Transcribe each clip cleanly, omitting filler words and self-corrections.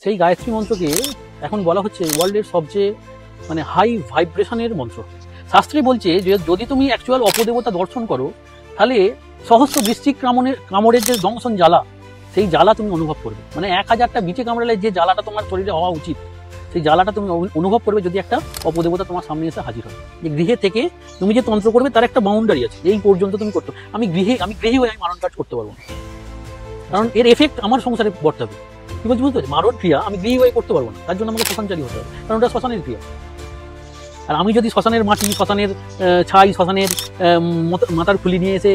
সেই গায়ত্রী মন্ত্রকে এখন বলা হচ্ছে ওয়ার্ল্ডের সবচেয়ে মানে হাই ভাইব্রেশনের মন্ত্র। শাস্ত্রে বলছে যে যদি তুমি অ্যাকচুয়াল অপদেবতা দর্শন করো তাহলে সহস্র বৃশ্চিক কামড়ের যে দংশন জ্বালা, সেই জ্বালা তুমি অনুভব করবে। মানে 1000টা বিচে কামড়ালে যে জ্বালাটা তোমার শরীরে হওয়া উচিত, সেই জ্বালাটা তুমি অনুভব করবে যদি একটা অপদেবতা তোমার সামনে এসে হাজির হয়। যে গৃহে থেকে তুমি যে তন্ত্র করবে তার একটা বাউন্ডারি আছে, এই পর্যন্ত তুমি করতে। আমি গৃহে হয়ে আমি মারণ কাজ করতে পারবো না, কারণ এর এফেক্ট আমার সংসারে বর্তাবে। কি বলছি বুঝতে পারছি? মারণ ক্রিয়া আমি গৃহী হয়ে করতে পারবো না, তার জন্য আমাকে শ্মশানচারী হতে হবে, কারণ ওটা শ্মশানের ক্রিয়া। আর আমি যদি শ্মশানের মাটি, শ্মশানের ছাই, শ্মশানের মাথার খুলি নিয়ে এসে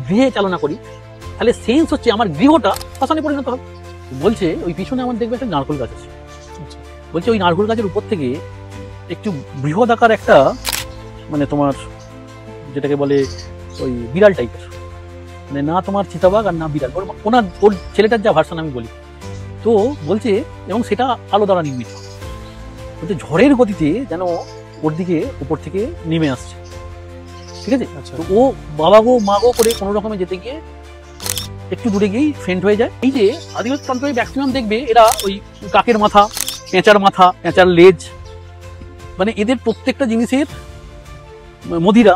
গৃহে চালনা করি, তাহলে সেন্স হচ্ছে আমার গৃহটা শ্মশানে পরিণত হবে। বলছে ওই পিছনে আমার দেখবে একটা নারকেল গাছ আছে, বলছে ওই নারকেল গাছের উপর থেকে একটু বৃহদাকার একটা মানে তোমার যেটাকে বলে ওই বিড়াল টাইপের, মানে না তোমার চিতাবাঘ আর না বিড়াল, ওর ছেলেটার যা ভার্সন আমি বলি, তো বলছে এবং সেটা আলো দ্বারা নির্মিত। বলছে ঝড়ের গতিতে যেন ওর দিকে উপর থেকে নেমে আসছে, ঠিক আছে? তো ও বাবা গো মা গো করে কোনো রকমে যেতে গিয়ে একটু দূরে গিয়েই ফেন্ট হয়ে যায়। এই যে আদিবাসী তন্ত্রে ম্যাক্সিমাম দেখবে এরা ওই কাকের মাথা, পেঁচার লেজ, মানে এদের প্রত্যেকটা জিনিসের মদিরা,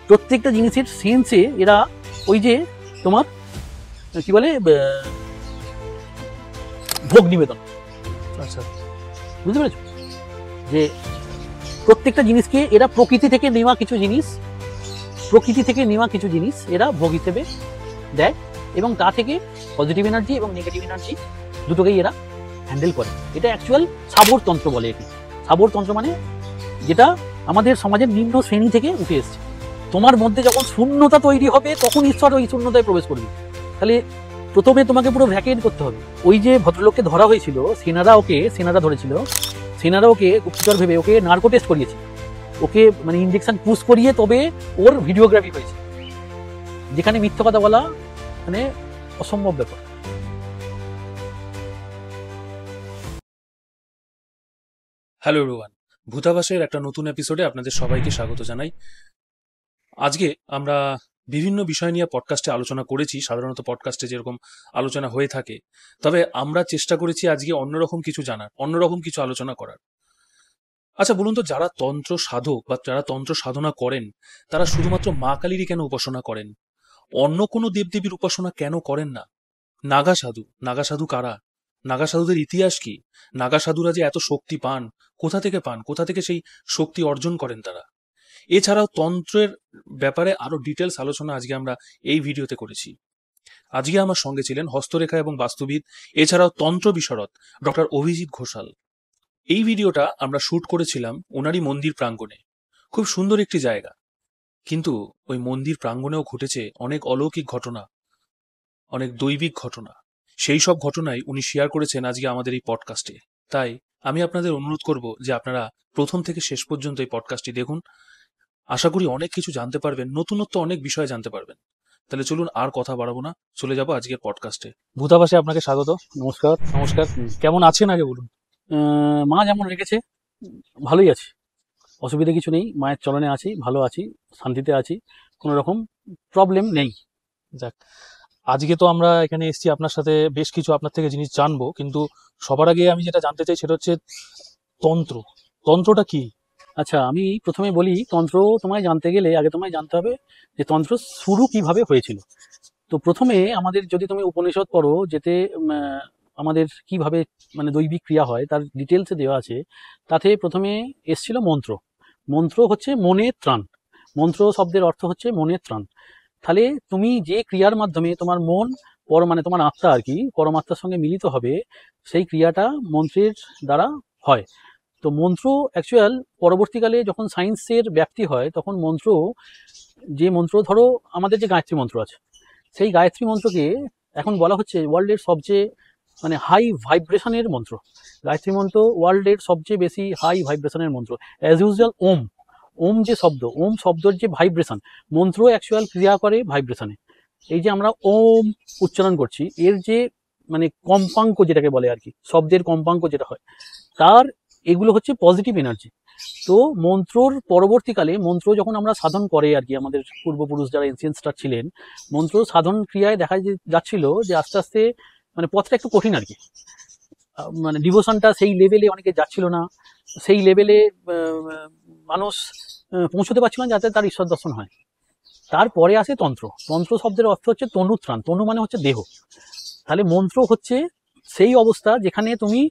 প্রত্যেকটা জিনিসের সেন্সে এরা ওই যে তোমার কি বলে ভোগ নিবেদন। আচ্ছা, বুঝতে পেরেছ? যে প্রত্যেকটা জিনিসকে এরা প্রকৃতি থেকে নেওয়া কিছু জিনিস এরা ভোগ হিসেবে দেয়, এবং তা থেকে পজিটিভ এনার্জি এবং নেগেটিভ এনার্জি দুটোকেই এরা হ্যান্ডেল করে। এটা অ্যাকচুয়াল সাবর তন্ত্র বলে। এটি সাবর তন্ত্র মানে যেটা আমাদের সমাজের নিম্ন শ্রেণী থেকে উঠে এসছে। তোমার মধ্যে যখন শূন্যতা তৈরি হবে তখন ঈশ্বর ওই শূন্যতায় প্রবেশ করবে। তাহলে প্রথমে তোমাকে পুরো ভ্যাকেট করতে হবে। ওই যে ভদ্রলোককে ধরা হয়েছিল, সেনারা ধরেছিল, সেনারা ওকে গুপ্তচর ভেবে ওকে নার্কো টেস্ট করিয়েছে, ওকে মানে ইনজেকশন পুশ করিয়ে তবে ওর ভিডিওগ্রাফি হয়েছে, যেখানে মিথ্যা কথা বলা মানে অসম্ভব ব্যাপার। হ্যালো এভরিওয়ান, ভূতাভাসের একটা নতুন এপিসোডে আপনাদের সবাইকে স্বাগত জানাই। আজকে আমরা বিভিন্ন বিষয় নিয়ে পডকাস্টে আলোচনা করেছি, সাধারণত পডকাস্টে যেরকম আলোচনা হয়ে থাকে, তবে আমরা চেষ্টা করেছি আজকে অন্যরকম কিছু জানার, অন্যরকম কিছু আলোচনা করার। আচ্ছা বলুন তো, যারা তন্ত্র সাধক বা যারা তন্ত্র সাধনা করেন তারা শুধুমাত্র মা কালীরই কেন উপাসনা করেন? অন্য কোনো দেবদেবীর উপাসনা কেন করেন না? নাগা সাধু কারা? নাগা সাধুদের ইতিহাস কি? নাগা সাধুরা যে এত শক্তি পান, কোথা থেকে সেই শক্তি অর্জন করেন তারা? এছাড়াও তন্ত্রের ব্যাপারে আরো ডিটেলস আলোচনা আজকে আমরা এই ভিডিওতে করেছি। আজকে আমার সঙ্গে ছিলেন হস্তরেখা এবং বাস্তুবিদ, এছাড়াও তন্ত্র বিশারদ ডক্টর অভিজিৎ ঘোষাল। এই ভিডিওটা আমরা শুট করেছিলাম ওনারই মন্দির প্রাঙ্গণে। খুব সুন্দর একটি জায়গা, কিন্তু ওই মন্দির প্রাঙ্গণেও ঘটেছে অনেক অলৌকিক ঘটনা, অনেক দৈবিক ঘটনা। সেই সব ঘটনাই উনি শেয়ার করেছেন আজকে আমাদের এই পডকাস্টে। তাই আমি আপনাদের অনুরোধ করব যে আপনারা প্রথম থেকে শেষ পর্যন্ত এই পডকাস্টটি দেখুন। আশা করি অনেক কিছু জানতে পারবেন, নতুনত্ব অনেক বিষয় জানতে পারবেন। তাহলে চলুন আর কথা বাড়াবো না, চলে যাবো আজকের পডকাস্টে। ভূতাভাসে আপনাকে স্বাগত। নমস্কার। কেমন আছেন আগে বলুন? মা যেমন রেখেছে ভালোই আছি, অসুবিধা কিছু নেই, মায়ের চলনে আছি, ভালো আছি, শান্তিতে আছি, কোনো রকম প্রবলেম নেই। যাক, আজকে তো আমরা এখানে এসেছি আপনার সাথে বেশ কিছু আপনার থেকে জিনিস জানবো, কিন্তু সবার আগে আমি যেটা জানতে চাই সেটা হচ্ছে তন্ত্রটা কি? আচ্ছা, আমি প্রথমে বলি, তন্ত্র তোমায় জানতে গেলে আগে তোমায় জানতে হবে যে তন্ত্র শুরু কিভাবে হয়েছিল। তো প্রথমে আমাদের যদি তুমি উপনিষদ পড়ো, যেতে আমাদের কিভাবে মানে দৈবিক ক্রিয়া হয় তার ডিটেলসে দেওয়া আছে। তাতে প্রথমে এসছিল মন্ত্র হচ্ছে মনের ত্রাণ। মন্ত্র শব্দের অর্থ হচ্ছে মনের ত্রাণ। তাহলে তুমি যে ক্রিয়ার মাধ্যমে তোমার মন মানে তোমার আত্মা আর কি পরমাত্মার সঙ্গে মিলিত হবে, সেই ক্রিয়াটা মন্ত্রের দ্বারা হয়। তো মন্ত্র অ্যাকচুয়াল পরবর্তীকালে যখন সায়েন্সের ব্যাপ্তি হয় তখন মন্ত্র ধরো আমাদের যে গায়ত্রী মন্ত্র আছে, সেই গায়ত্রী মন্ত্রকে এখন বলা হচ্ছে ওয়ার্ল্ডের সবচেয়ে মানে হাই ভাইব্রেশনের মন্ত্র। গায়ত্রী মন্ত্র ওয়ার্ল্ডের সবচেয়ে বেশি হাই ভাইব্রেশনের মন্ত্র। অ্যাজ ইউজুয়াল ওম যে শব্দ, ওম শব্দের যে ভাইব্রেশন, মন্ত্র অ্যাকচুয়াল ক্রিয়া করে ভাইব্রেশনে। এই যে আমরা ওম উচ্চারণ করছি, এর যে মানে কম্পাঙ্ক যেটাকে বলে আর কি, শব্দের কম্পাঙ্ক যেটা হয়, তার এগুলো হচ্ছে পজিটিভ এনার্জি। তো মন্ত্রর পরবর্তীকালে মন্ত্র যখন আমরা সাধন করে আর কি, আমাদের পূর্বপুরুষ যারা এনসিয়েন্টসরা ছিলেন, মন্ত্র সাধন ক্রিয়ায় দেখা যাচ্ছিল যে আস্তে আস্তে মানে পথটা একটু কঠিন আর কি। মানে ডিভোশনটা সেই লেভেলে অনেকে যাচ্ছিল না, সেই লেভেলে মানুষ পৌঁছতে পারছিল না যাতে তার ঈশ্বর দর্শন হয়। তারপরে আসে তন্ত্র। তন্ত্র শব্দের অর্থ হচ্ছে তনুত্রাণ, তনু মানে হচ্ছে দেহ। তাহলে মন্ত্র হচ্ছে সেই অবস্থা যেখানে তুমি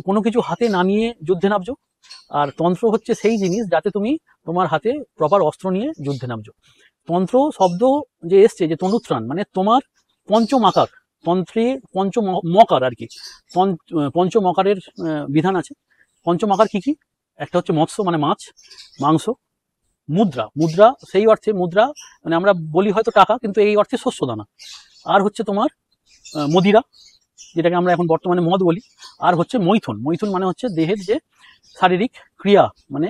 কোনো কিছু হাতে না নিয়ে যুদ্ধে নামছো, আর তন্ত্র হচ্ছে সেই জিনিস যাতে তুমি তোমার হাতে প্রপার অস্ত্র নিয়ে যুদ্ধে নামছো। তন্ত্র শব্দ যে এসছে, যে তনুত্রাণ মানে তোমার পঞ্চমাকার, তন্ত্রে পঞ্চমকার আর কি, পঞ্চমকারের বিধান আছে। পঞ্চমাকার কি কি? একটা হচ্ছে মৎস্য মানে মাছ, মাংস, মুদ্রা, মুদ্রা সেই অর্থে মুদ্রা মানে আমরা বলি হয়তো টাকা, কিন্তু এই অর্থে শস্য দানা। আর হচ্ছে তোমার মদিরা, যেটাকে আমরা এখন বর্তমানে মদ বলি। আর হচ্ছে মৈথুন, মৈথুন মানে হচ্ছে দেহের যে শারীরিক ক্রিয়া, মানে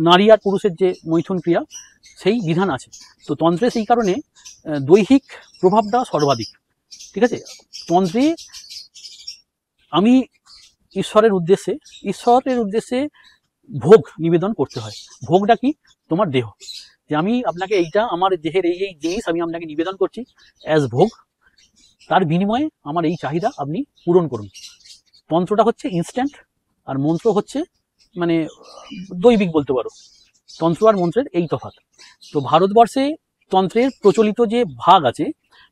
নারী আর পুরুষের যে মৈথুন ক্রিয়া, সেই বিধান আছে। তো তন্ত্রে সেই কারণে দৈহিক প্রভাবটা সর্বাধিক। ঠিক আছে, তন্ত্রে আমি ঈশ্বরের উদ্দেশ্যে ভোগ নিবেদন করতে হয়। ভোগটা কি? তোমার দেহ, যে আমি আপনাকে এইটা আমার দেহের এই এই জিনিস আমি আপনাকে নিবেদন করছি অ্যাজ ভোগ, তার বিনিময়ে আমার এই চাহিদা আপনি পূরণ করুন। তন্ত্রটা হচ্ছে ইনস্ট্যান্ট, আর মন্ত্র হচ্ছে মানে দৈবিক বলতে পারো। তন্ত্র আর মন্ত্রের এই তফাৎ। তো ভারতবর্ষে তন্ত্রের প্রচলিত যে ভাগ আছে,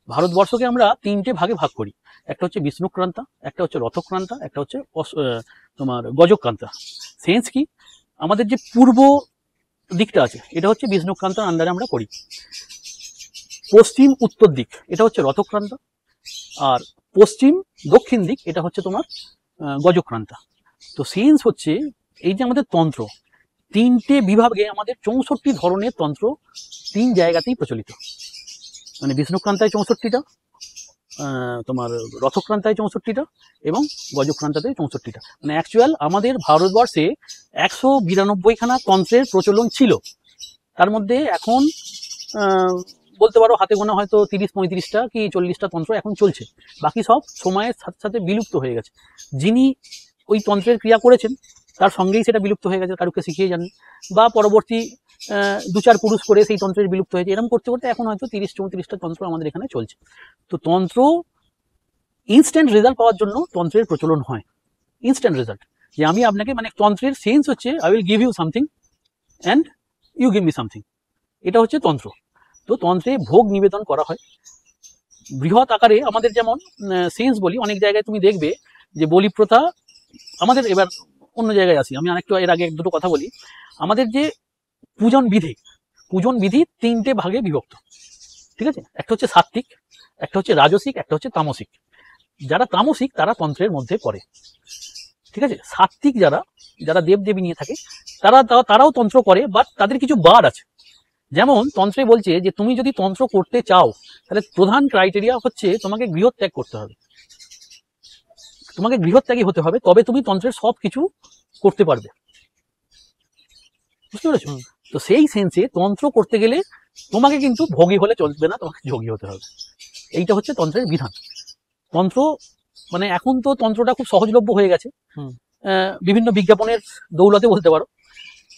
ভারতবর্ষকে আমরা 3টে ভাগে ভাগ করি। একটা হচ্ছে বিষ্ণুক্রান্তা, একটা হচ্ছে রথক্রান্তা, একটা হচ্ছে তোমার গজক্রান্তা। সেন্স কি? আমাদের যে পূর্ব দিকটা আছে এটা হচ্ছে বিষ্ণুক্রান্তার আন্ডারে আমরা করি। পশ্চিম উত্তর দিক এটা হচ্ছে রথক্রান্তা, আর পশ্চিম দক্ষিণ দিক এটা হচ্ছে তোমার গজক্রান্তা। তো সেন্স হচ্ছে এই যে আমাদের তন্ত্র 3টে বিভাগে আমাদের 64 ধরনের তন্ত্র 3 জায়গাতেই প্রচলিত। মানে বিষ্ণুক্রান্তায় 64টা, তোমার রথক্রান্তায় 64টা এবং গজক্রান্তাতে 64টা। মানে অ্যাকচুয়াল আমাদের ভারতবর্ষে 192খানা তন্ত্রের প্রচলন ছিল। তার মধ্যে এখন বলতে পারো হাতে গোনা হয়তো 30-35টা কি 40টা তন্ত্র এখন চলছে। বাকি সব সময়ের সাথে সাথে বিলুপ্ত হয়ে গেছে। যিনি ওই তন্ত্রের ক্রিয়া করেছেন তার সঙ্গেই সেটা বিলুপ্ত হয়ে গেছে, কারুকে শিখিয়ে যাননি, বা পরবর্তী 2-4 পুরুষ করে সেই তন্ত্রের বিলুপ্ত হয়েছে। এরকম করতে করতে এখন হয়তো 30-34টা তন্ত্র আমাদের এখানে চলছে। তো তন্ত্র ইনস্ট্যান্ট রেজাল্ট পাওয়ার জন্য তন্ত্রের প্রচলন হয়। ইনস্ট্যান্ট রেজাল্ট, যে আমি আপনাকে মানে তন্ত্রের সেন্স হচ্ছে I will give you something and you give me something, এটা হচ্ছে তন্ত্র। তো তন্ত্রে ভোগ নিবেদন করা হয় বৃহৎ আকারে। আমাদের যেমন সেন্স বলি, অনেক জায়গায় তুমি দেখবে যে বলি প্রথা আমাদের, এবার অন্য জায়গায় আসি, আমি আরেকটু এর আগে 1-2টো কথা বলি। আমাদের যে পূজন বিধি 3টে ভাগে বিভক্ত। ঠিক আছে, একটা হচ্ছে সাত্ত্বিক, একটা হচ্ছে রাজসিক, একটা হচ্ছে তামসিক। যারা তামসিক তারা তন্ত্রের মধ্যে পড়ে। ঠিক আছে, সাত্ত্বিক যারা দেবদেবী নিয়ে থাকে তারাও তন্ত্র করে, বাট তাদের কিছু বার আছে। যেমন তন্ত্রে বলছে যে তুমি যদি তন্ত্র করতে চাও তাহলে প্রধান ক্রাইটেরিয়া হচ্ছে তোমাকে গৃহত্যাগ করতে হবে, তোমাকে গৃহত্যাগী হতে হবে, তবে তুমি তন্ত্রের সব কিছু করতে পারবে। বুঝতে পেরেছো? তো সেই সেন্সে তন্ত্র করতে গেলে তোমাকে কিন্তু ভোগী হলে চলবে না, তোমাকে যোগী হতে হবে। এইটা হচ্ছে তন্ত্রের বিধান। তন্ত্র মানে এখন তো তন্ত্রটা খুব সহজলভ্য হয়ে গেছে, বিভিন্ন বিজ্ঞাপনের দৌলতে বলতে পারো,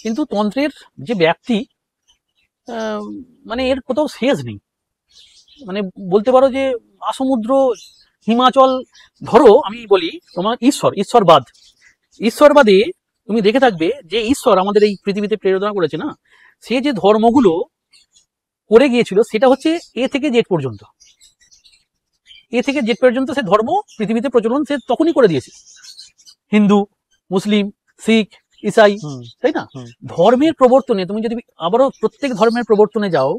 কিন্তু তন্ত্রের যে ব্যাপ্তি মানে এর কোথাও শেষ নেই। মানে বলতে পারো যে আসমুদ্র, হিমাচল, ধরো আমি বলি তোমার ঈশ্বরবাদে তুমি দেখে থাকবে যে ঈশ্বর আমাদের এই পৃথিবীতে প্রেরণা করেছে না, সে যে ধর্মগুলো করে গিয়েছিল সেটা হচ্ছে এ থেকে জেড পর্যন্ত সে ধর্ম পৃথিবীতে প্রচলন সে তখনই করে দিয়েছে। হিন্দু, মুসলিম, শিখ, ইসাই, তাই না? ধর্মের প্রবর্তনে তুমি যদি আবারও প্রত্যেক ধর্মের প্রবর্তনে যাও,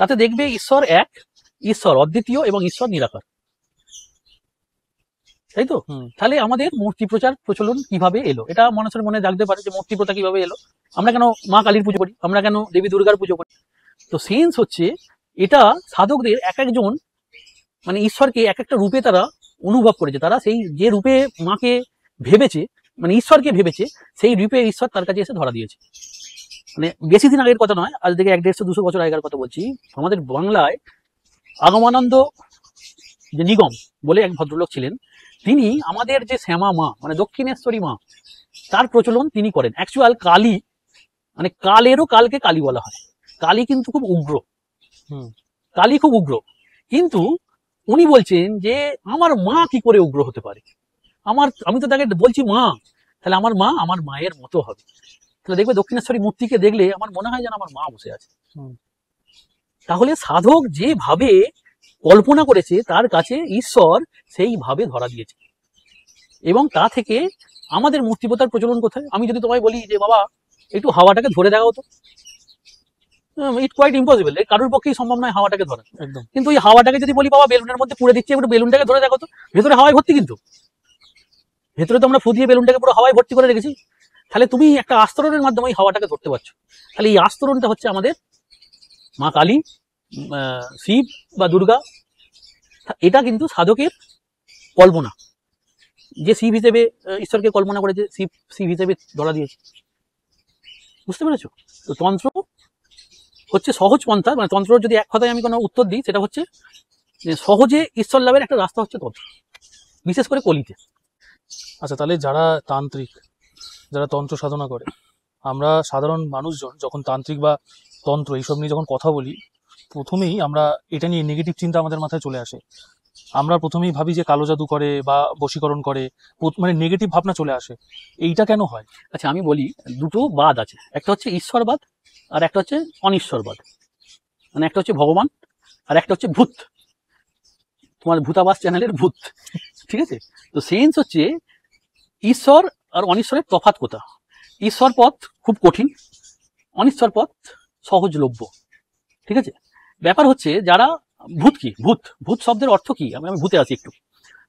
তাতে দেখবে ঈশ্বর এক, ঈশ্বর অদ্বিতীয় এবং ঈশ্বর নিরাকার, তাই তো? তাহলে আমাদের মূর্তি প্রচলন কিভাবে এলো, এটা মানুষের মনে জাগতে পারে যে মূর্তি প্রথা কিভাবে এলো, আমরা কেন মা কালীর পুজো করি, আমরা কেন দেবী দুর্গার পুজো করি। তো সেন্স হচ্ছে এটা সাধকদের এক একজন মানে ঈশ্বরকে এক একটা রূপে তারা অনুভব করেছে, তারা সেই যে রূপে মাকে ভেবেছে মানে ঈশ্বরকে ভেবেছে, সেই রূপে ঈশ্বর তার কাছে এসে ধরা দিয়েছে। মানে বেশি দিন আগের কথা নয়, আজ থেকে 100-150 বছর আগের কথা বলছি। আমাদের বাংলায় আগমানন্দ যে নিগম বলে এক ভদ্রলোক ছিলেন, তিনি আমাদের যে শ্যামা মা মানে দক্ষিণেশ্বরী মা, তার প্রচলন তিনি করেন। অ্যাকচুয়াল কালী মানে কালেরও কালকে কালী বলা হয়, কালী কিন্তু খুব উগ্র, কিন্তু উনি বলছেন যে আমার মা কি করে উগ্র হতে পারে, আমি তো তাকে বলছি মা, তাহলে আমার মা আমার মায়ের মতো হবে। তাহলে দেখবে দক্ষিণেশ্বরী মূর্তিকে দেখলে আমার মনে হয় যেন আমার মা বসে আছে। তাহলে সাধক যেভাবে কল্পনা করেছে তার কাছে ঈশ্বর সেইভাবে ধরা দিয়েছে। এবং তা থেকে আমাদের মূর্তিপতার প্রচলন কোথায়? আমি যদি তোমায় বলি যে বাবা একটু হাওয়াটাকে ধরে দেখাও তো, ইট কোয়াইট ইম্পসিবল, কারোর পক্ষেই সম্ভব নয় হাওয়াটাকে ধরা। একদম। কিন্তু ওই হাওয়াটাকে যদি বলি বাবা বেলুনের মধ্যে পুড়ে দিচ্ছি, একটু বেলুনটাকে ধরে দেখো তো, ভেতরে হাওয়ায় ভর্তি, কিন্তু ভেতরে তো আমরা ফুদিয়ে বেলুনটাকে পুরো হাওয়ায় ভর্তি করে রেখেছি। তাহলে তুমি একটা আস্তরণের মাধ্যমে ওই হাওয়াটাকে ধরতে পারছো। তাহলে এই আস্তরণটা হচ্ছে আমাদের মা কালী, শিব বা দুর্গা। এটা কিন্তু সাধকের কল্পনা, যে শিব হিসেবে ঈশ্বরকে কল্পনা করেছে, শিব হিসেবে ধরা দিয়েছে। বুঝতে পেরেছো? তো তন্ত্র হচ্ছে সহজ পন্থা, মানে তন্ত্র যদি এক কথায় আমি কোনো উত্তর দিই সেটা হচ্ছে যে সহজে ঈশ্বর লাভের একটা রাস্তা হচ্ছে তন্ত্র, বিশেষ করে কলিতে। আচ্ছা, তাহলে যারা তান্ত্রিক, যারা তন্ত্র সাধনা করে, আমরা সাধারণ মানুষজন যখন তান্ত্রিক বা তন্ত্র এইসব নিয়ে যখন কথা বলি, প্রথমেই আমরা এটা নিয়ে নেগেটিভ চিন্তা আমাদের মাথায় চলে আসে। আমরা প্রথমেই ভাবি যে কালো জাদু করে বা বশীকরণ করে, মানে নেগেটিভ ভাবনা চলে আসে। এইটা কেন হয়? আচ্ছা, আমি বলি, দুটো বাদ আছে, একটা হচ্ছে ঈশ্বরবাদ আর একটা হচ্ছে অনিশ্বরবাদ। মানে একটা হচ্ছে ভগবান আর একটা হচ্ছে ভূত, তোমার ভূতাবাস চ্যানেলের ভূত। ঠিক আছে? তো সেন্স হচ্ছে ঈশ্বর আর অনিশ্বরের তফাৎ কোথা? ঈশ্বর পথ খুব কঠিন, অনিশ্বর পথ সহজলভ্য। ঠিক আছে? ব্যাপার হচ্ছে যারা ভূত, কি ভূত, ভূত শব্দের অর্থ কি? আমি ভূতে আছি একটু।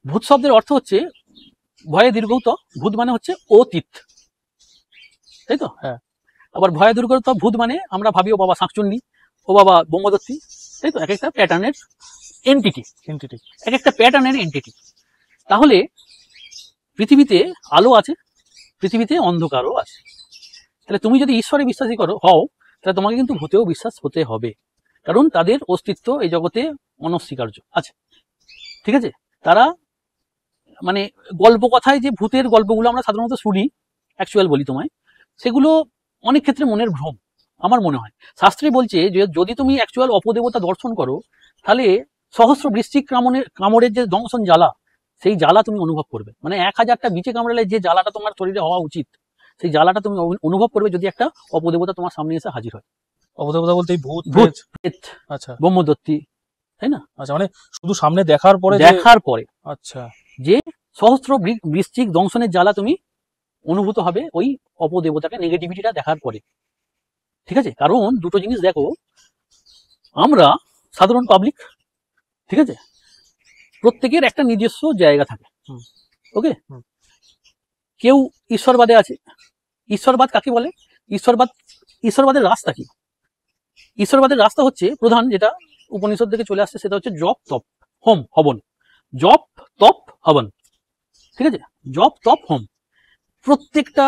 ভূত শব্দের অর্থ হচ্ছে ভয়ে দীর্ঘত, ভূত মানে হচ্ছে অতীত, তাই তো? হ্যাঁ। আবার ভয়ে দীর্ঘত ভূত মানে আমরা ভাবি ও বাবা শাঁকচুন্নি, ও বাবা ব্রহ্মদত্তী, তাই তো? এক একটা প্যাটার্নের এন্টিটি, এক একটা প্যাটার্নের এন্টিটি। তাহলে পৃথিবীতে আলো আছে, পৃথিবীতে অন্ধকারও আছে। তাহলে তুমি যদি ঈশ্বরে বিশ্বাসী হও, তাহলে তোমাকে কিন্তু ভূতেও বিশ্বাস হতে হবে, কারণ তাদের অস্তিত্ব এই জগতে অনস্বীকার্য আছে। ঠিক আছে? তারা মানে গল্প কথায় যে ভূতের গল্পগুলো আমরা সাধারণত শুনি, অ্যাকচুয়াল বলি তোমায়, সেগুলো অনেক ক্ষেত্রে মনের ভ্রম আমার মনে হয়। শাস্ত্রে বলছে যে যদি তুমি অ্যাকচুয়াল অপদেবতা দর্শন করো, তাহলে সহস্র বৃশ্চিক কামড়ের যে দংশন জ্বালা, সেই জ্বালা তুমি অনুভব করবে। মানে 1000টা বিচে কামড়ালে যে জ্বালাটা তোমার শরীরে হওয়া উচিত, সেই জ্বালাটা তুমি অনুভব করবে যদি একটা অপদেবতা তোমার সামনে এসে হাজির হয়। অবদেবতা বলতে ভূত, প্রেত, আচ্ছা, ব্রহ্মদত্তী, তাই না? আচ্ছা, মানে শুধু সামনে দেখার পরে আচ্ছা, যে সহস্র বৃশ্চিক দংশনের জ্বালা তুমি অনুভূত হবে ওই অপদেবতাকে, নেগেটিভিটিটা দেখার পরে। ঠিক আছে? কারণ দুটো জিনিস দেখো, আমরা সাধারণ পাবলিক, ঠিক আছে, প্রত্যেকের একটা নিজস্ব জায়গা থাকে। ওকে, কেউ ঈশ্বরবাদে আছে। ঈশ্বরবাদ কাকে বলে? ঈশ্বরবাদের রাস্তা কি? ঈশ্বরবাদের রাস্তা হচ্ছে প্রধান, যেটা উপনিষদ থেকে চলে আসছে, সেটা হচ্ছে জপ তপ হোম হবন। জপ তপ হবন, ঠিক আছে? জপ তপ হোম। প্রত্যেকটা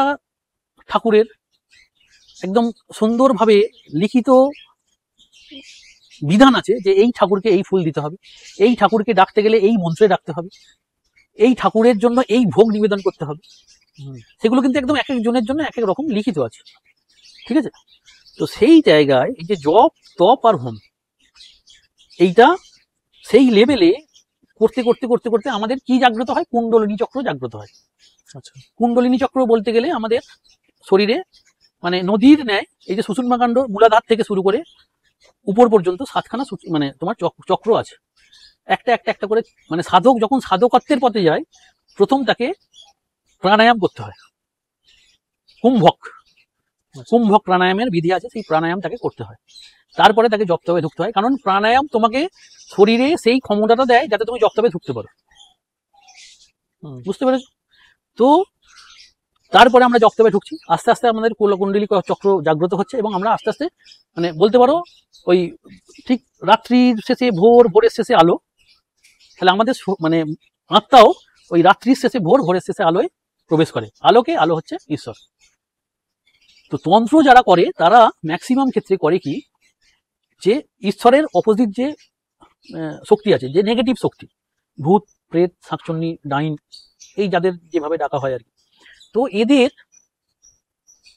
ঠাকুরের একদম সুন্দরভাবে লিখিত বিধান আছে যে এই ঠাকুরকে এই ফুল দিতে হবে, এই ঠাকুরকে ডাকতে গেলে এই মন্ত্রে ডাকতে হবে, এই ঠাকুরের জন্য এই ভোগ নিবেদন করতে হবে। সেগুলো কিন্তু একদম এক একজনের জন্য এক এক রকম লিখিত আছে। ঠিক আছে? তো সেই জায়গায় এই যে জপ তপ আর হোম, এইটা সেই লেভেলে করতে করতে করতে করতে আমাদের কি জাগ্রত হয়? কুণ্ডলিনী চক্র জাগ্রত হয়। আচ্ছা, কুণ্ডলিনী চক্র বলতে গেলে আমাদের শরীরে মানে নদীর ন্যায় এই যে সুষুম্নাকাণ্ড মূলাধার থেকে শুরু করে উপর পর্যন্ত 7খানা মানে তোমার চক্র আছে। একটা একটা একটা করে, মানে সাধক যখন সাধকত্বের পথে যায়, প্রথম তাকে প্রাণায়াম করতে হয়। কুম্ভক প্রাণায়ামের বিধি আছে, সেই প্রাণায়াম তাকে করতে হয়। তারপরে তাকে জপতবে ঢুকতে হয়, কারণ প্রাণায়াম তোমাকে শরীরে সেই ক্ষমতাটা দেয় যাতে তুমি জপতবে ঢুকতে পারো। বুঝতে পেরেছো? তো তারপরে আমরা জপতবে ঢুকছি, আস্তে আস্তে আমাদের কুণ্ডলী চক্র জাগ্রত হচ্ছে, এবং আমরা আস্তে আস্তে মানে বলতে পারো ওই ঠিক রাত্রির শেষে ভোরের শেষে আলো, তাহলে আমাদের মানে আত্মাও ওই রাত্রির শেষে ভোরের শেষে আলোয় প্রবেশ করে। আলো হচ্ছে ঈশ্বর। তো তন্ত্র যারা করে তারা ম্যাক্সিমাম ক্ষেত্রে করে কি, যে ঈশ্বরের অপোজিট যে শক্তি আছে, যে নেগেটিভ শক্তি, ভূত প্রেত শাকচুন্নি ডাইন, এই যাদের যেভাবে ডাকা হয় আর কি, তো এদের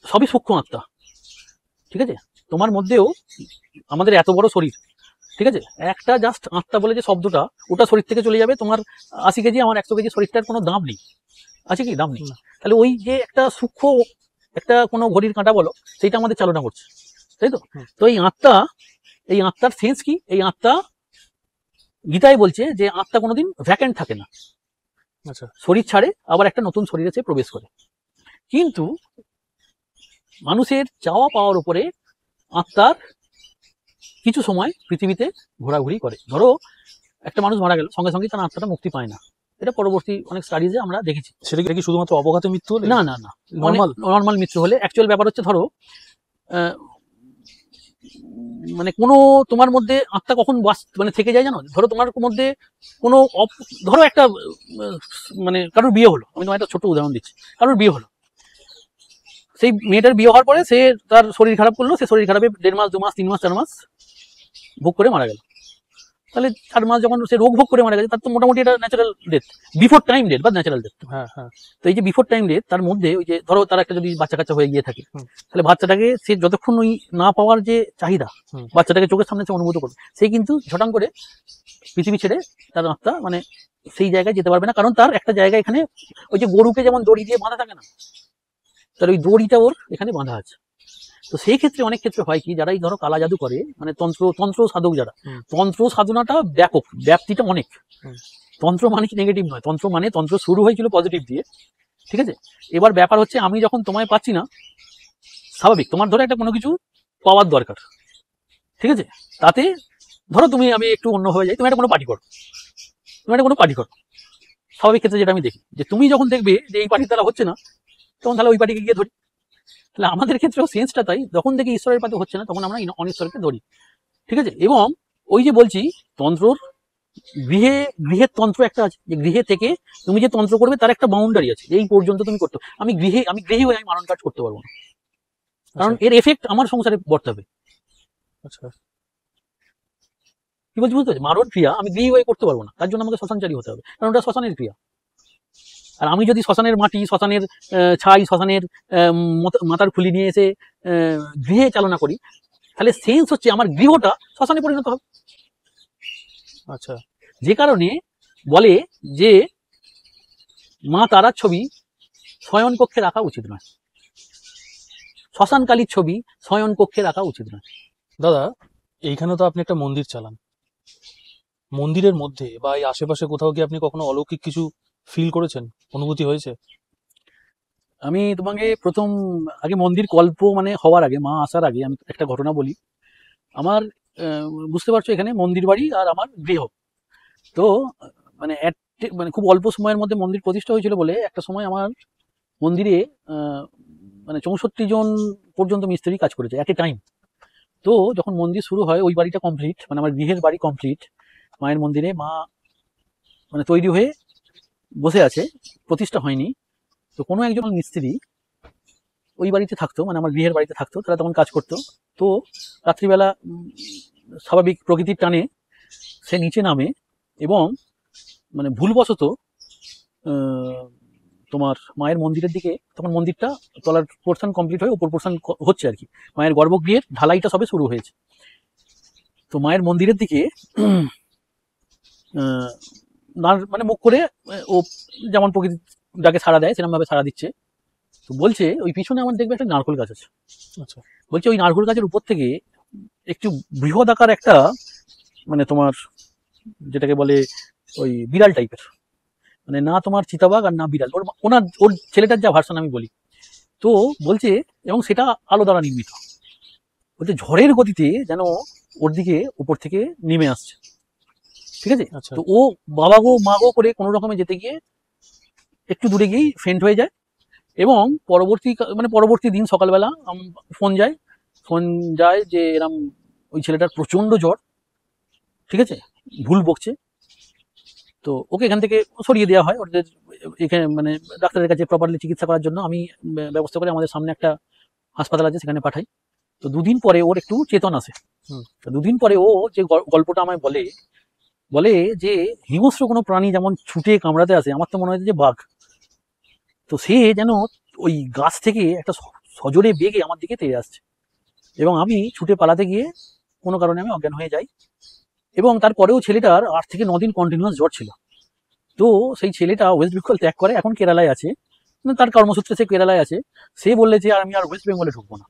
সবই সূক্ষ্ম আত্মা। ঠিক আছে? তোমার মধ্যেও আমাদের এত বড় শরীর, ঠিক আছে, একটা জাস্ট আত্মা বলে যে শব্দটা, ওটা শরীর থেকে চলে যাবে। তোমার 80 কেজি, আমার 100 কেজি, শরীরটার কোনো দাম নেই, আছে কি দাম নেই। তাহলে ওই যে একটা সূক্ষ্ম একটা কোনো ঘড়ির কাঁটা বলো, সেইটা আমাদের চালনা করছে, তাই তো। তো এই আত্মা, এই আত্মার সেন্স কি? এই আত্মা, গীতায় বলছে যে আত্মা কোনোদিন ভ্যাকেন্ট থাকে না। আচ্ছা, শরীর ছাড়ে, আবার একটা নতুন শরীরে সে প্রবেশ করে। কিন্তু মানুষের চাওয়া পাওয়ার উপরে আত্মার কিছু সময় পৃথিবীতে ঘোরাঘুরি করে। ধরো একটা মানুষ মারা গেল, সঙ্গে সঙ্গে তার আত্মাটা মুক্তি পায় না। এটা পরবর্তী অনেক স্টাডিজে আমরা দেখেছি। সেটা কি শুধুমাত্র অবঘাতে মৃত্যু হলে? না না না, নর্মাল মৃত্যু হলে। অ্যাকচুয়াল ব্যাপার হচ্ছে, ধরো মানে কোনো তোমার মধ্যে আত্মা কখন মানে থেকে যায় জানো? ধরো তোমার মধ্যে কোনো ধরো একটা মানে কারোর বিয়ে হলো, আমি তোমার একটা ছোট উদাহরণ দিচ্ছি। কারোর বিয়ে হলো, সেই মেয়েটার বিয়ে হওয়ার পরে সে তার শরীর খারাপ করলো, সে শরীর খারাপে 1.5 মাস 2 মাস 3 মাস 4 মাস ভোগ করে মারা গেল। তাহলে 4 মাস যখন সে রোগ ভোগ করে মারা গেছে, তার তো মোটামুটি এটা natural death, before time death বা ন্যাচারাল ডেথ। হ্যাঁ হ্যাঁ। তো এই যে বিফোর টাইম ডেথ, তার মধ্যে ওই যে ধরো তার একটা যদি বাচ্চা কাচ্চা হয়ে গিয়ে থাকে, তাহলে বাচ্চাটাকে সে যতক্ষণ ওই না পাওয়ার যে চাহিদা, বাচ্চাটাকে চোখের সামনে সে অনুভূত করবে, সে কিন্তু ঝটাং করে পৃথিবী ছেড়ে তার আত্মা মানে সেই জায়গায় যেতে পারবে না। কারণ তার একটা জায়গা এখানে, ওই যে গরুকে যেমন দড়ি দিয়ে বাঁধা থাকে না, তার ওই দড়িটা ওর এখানে বাঁধা আছে। তো সেই ক্ষেত্রে অনেক ক্ষেত্রে হয় কি, যারা এই ধরো কালা জাদু করে, মানে তন্ত্র সাধক যারা, তন্ত্র সাধনাটা ব্যাপক, ব্যাপ্তিটা অনেক। তন্ত্র মানে কি নেগেটিভ নয়, তন্ত্র মানে, তন্ত্র শুরু হয়েছিল পজিটিভ দিয়ে, ঠিক আছে। এবার ব্যাপার হচ্ছে, আমি যখন তোমায় পাচ্ছি না, স্বাভাবিক তোমার ধরো একটা কোনো কিছু পাওয়ার দরকার, ঠিক আছে। তাতে ধরো তুমি, আমি একটু অন্যভাবে যাই, তুমি একটা কোনো পার্টি করো, স্বাভাবিক ক্ষেত্রে যেটা আমি দেখি, যে তুমি যখন দেখবে যে এই পার্টির দ্বারা হচ্ছে না, তখন তাহলে ওই পার্টিকে গিয়ে ধরি। তাহলে আমাদের ক্ষেত্রেও সেন্সটা তাই, যখন দেখি ঈশ্বরের পাতে হচ্ছে না, তখন আমরা অনিশ্বরকে ধরি, ঠিক আছে। এবং ওই যে বলছি, তন্ত্রর গৃহের তন্ত্র একটা আছে, যে গৃহে থেকে তুমি যে তন্ত্র করবে তার একটা বাউন্ডারি আছে, এই পর্যন্ত তুমি করতে। আমি গৃহে হয়ে আমি মারণ কাজ করতে পারবো না, কারণ এর এফেক্ট আমার সংসারে বর্তাবে। আচ্ছা, কি বলছি বুঝতে পারছি? মারণ ক্রিয়া আমি গৃহী হয়ে করতে পারবো না, তার জন্য আমাকে শ্মশানচারী হতে হবে, কারণ ওটা শ্মশানের ক্রিয়া। আর আমি যদি শ্মশানের মাটি, শ্মশানের ছাই, শ্মশানের মাথার খুলি নিয়ে এসে গৃহে চালনা করি, তাহলে সেন্স হচ্ছে আমার গৃহটা শ্মশানে পরিণত হবে। আচ্ছা, যে কারণে বলে যে মা তারার ছবি শয়ন কক্ষে রাখা উচিত নয়, শ্মশানকালীর ছবি শয়ন কক্ষে রাখা উচিত নয়। দাদা এইখানে তো আপনি একটা মন্দির চালান, মন্দিরের মধ্যে বা এই আশেপাশে কোথাও কি আপনি কখনো অলৌকিক কিছু ফিল করেছেন, অনুভূতি হয়েছে? আমি তোমাকে প্রথম আগে মন্দির কল্প মানে হওয়ার আগে, মা আসার আগে আমি একটা ঘটনা বলি। আমার বুঝতে পারছো, এখানে মন্দির বাড়ি আর আমার গৃহ, তো মানে মানে খুব অল্প সময়ের মধ্যে মন্দির প্রতিষ্ঠা হয়েছিল বলে একটা সময় আমার মন্দিরে মানে 64 জন পর্যন্ত মিস্ত্রি কাজ করেছে এট এ টাইম। তো যখন মন্দির শুরু হয়, ওই বাড়িটা কমপ্লিট, মানে আমার গৃহের বাড়ি কমপ্লিট, মায়ের মন্দিরে মা মানে তৈরি হয়ে বসে আছে, প্রতিষ্ঠা হয়নি। তো কোনো একজন মিস্ত্রি ওই বাড়িতে থাকতো, মানে আমার গৃহের বাড়িতে থাকতো, তারা তখন কাজ করতো। তো রাত্রিবেলা স্বাভাবিক প্রকৃতির টানে সে নিচে নামে, এবং মানে ভুলবশত তোমার মায়ের মন্দিরের দিকে, তখন মন্দিরটা তলার পোর্শন কমপ্লিট হয়ে উপর পোর্শন হচ্ছে আর কি, মায়ের গর্ভগৃহের ঢালাইটা সবে শুরু হয়েছে। তো মায়ের মন্দিরের দিকে মানে মুখ করে ও যেমন প্রকৃতি ডাকে সাড়া দেয়, সেরকম ভাবে সাড়া দিচ্ছে। তো বলছে ওই পিছনে আমার দেখবে একটা নারকেল গাছ আছে। আচ্ছা, বলছে ওই নারকেল গাছের উপর থেকে একটু বৃহৎ আকার একটা, মানে তোমার যেটাকে বলে ওই বিড়াল টাইপের, মানে না তোমার চিতাবাঘ আর না বিড়াল, ওর ছেলেটার যা ভার্সন আমি বলি। তো বলছে, এবং সেটা আলো দ্বারা নির্মিত, বলছে ঝড়ের গতিতে যেন ওর দিকে উপর থেকে নেমে আসছে, ঠিক আছে। আচ্ছা, তো ও বাবা গো মা গো করে কোনো রকমে যেতে গিয়ে একটু দূরে গিয়েই ফেন্ট হয়ে যায়। এবং পরবর্তী দিন সকালবেলা ফোন যায় যে এরম ওই ছেলেটার প্রচন্ড জ্বর, ঠিক আছে, ভুল বকছে। তো ওকে এখান থেকে সরিয়ে দেওয়া হয়, ওদের এখানে মানে ডাক্তারের কাছে প্রপারলি চিকিৎসা করার জন্য আমি ব্যবস্থা করে আমাদের সামনে একটা হাসপাতাল আছে, সেখানে পাঠাই। তো দুদিন পরে ওর একটু চেতন আসে। তো দুদিন পরে ও যে গল্পটা আমায় বলে যে হিংস্র কোনো প্রাণী যেমন ছুটে কামড়াতে আসে, আমার তো মনে হয় যে বাঘ, তো সে যেন ওই গাছ থেকে একটা সজোরে বেগে আমার দিকে তেড়ে আসছে, এবং আমি ছুটে পালাতে গিয়ে কোনো কারণে আমি অজ্ঞান হয়ে যাই। এবং তারপরেও ছেলেটার 8 থেকে 9 দিন কন্টিনিউয়াস জ্বর ছিল। তো সেই ছেলেটা ওয়েস্ট বেঙ্গল ত্যাগ করে এখন কেরালায় আছে, তার কর্মসূত্রে সে কেরালায় আছে। সে বললে যে আমি আর ওয়েস্ট বেঙ্গলে ঢুকবো না।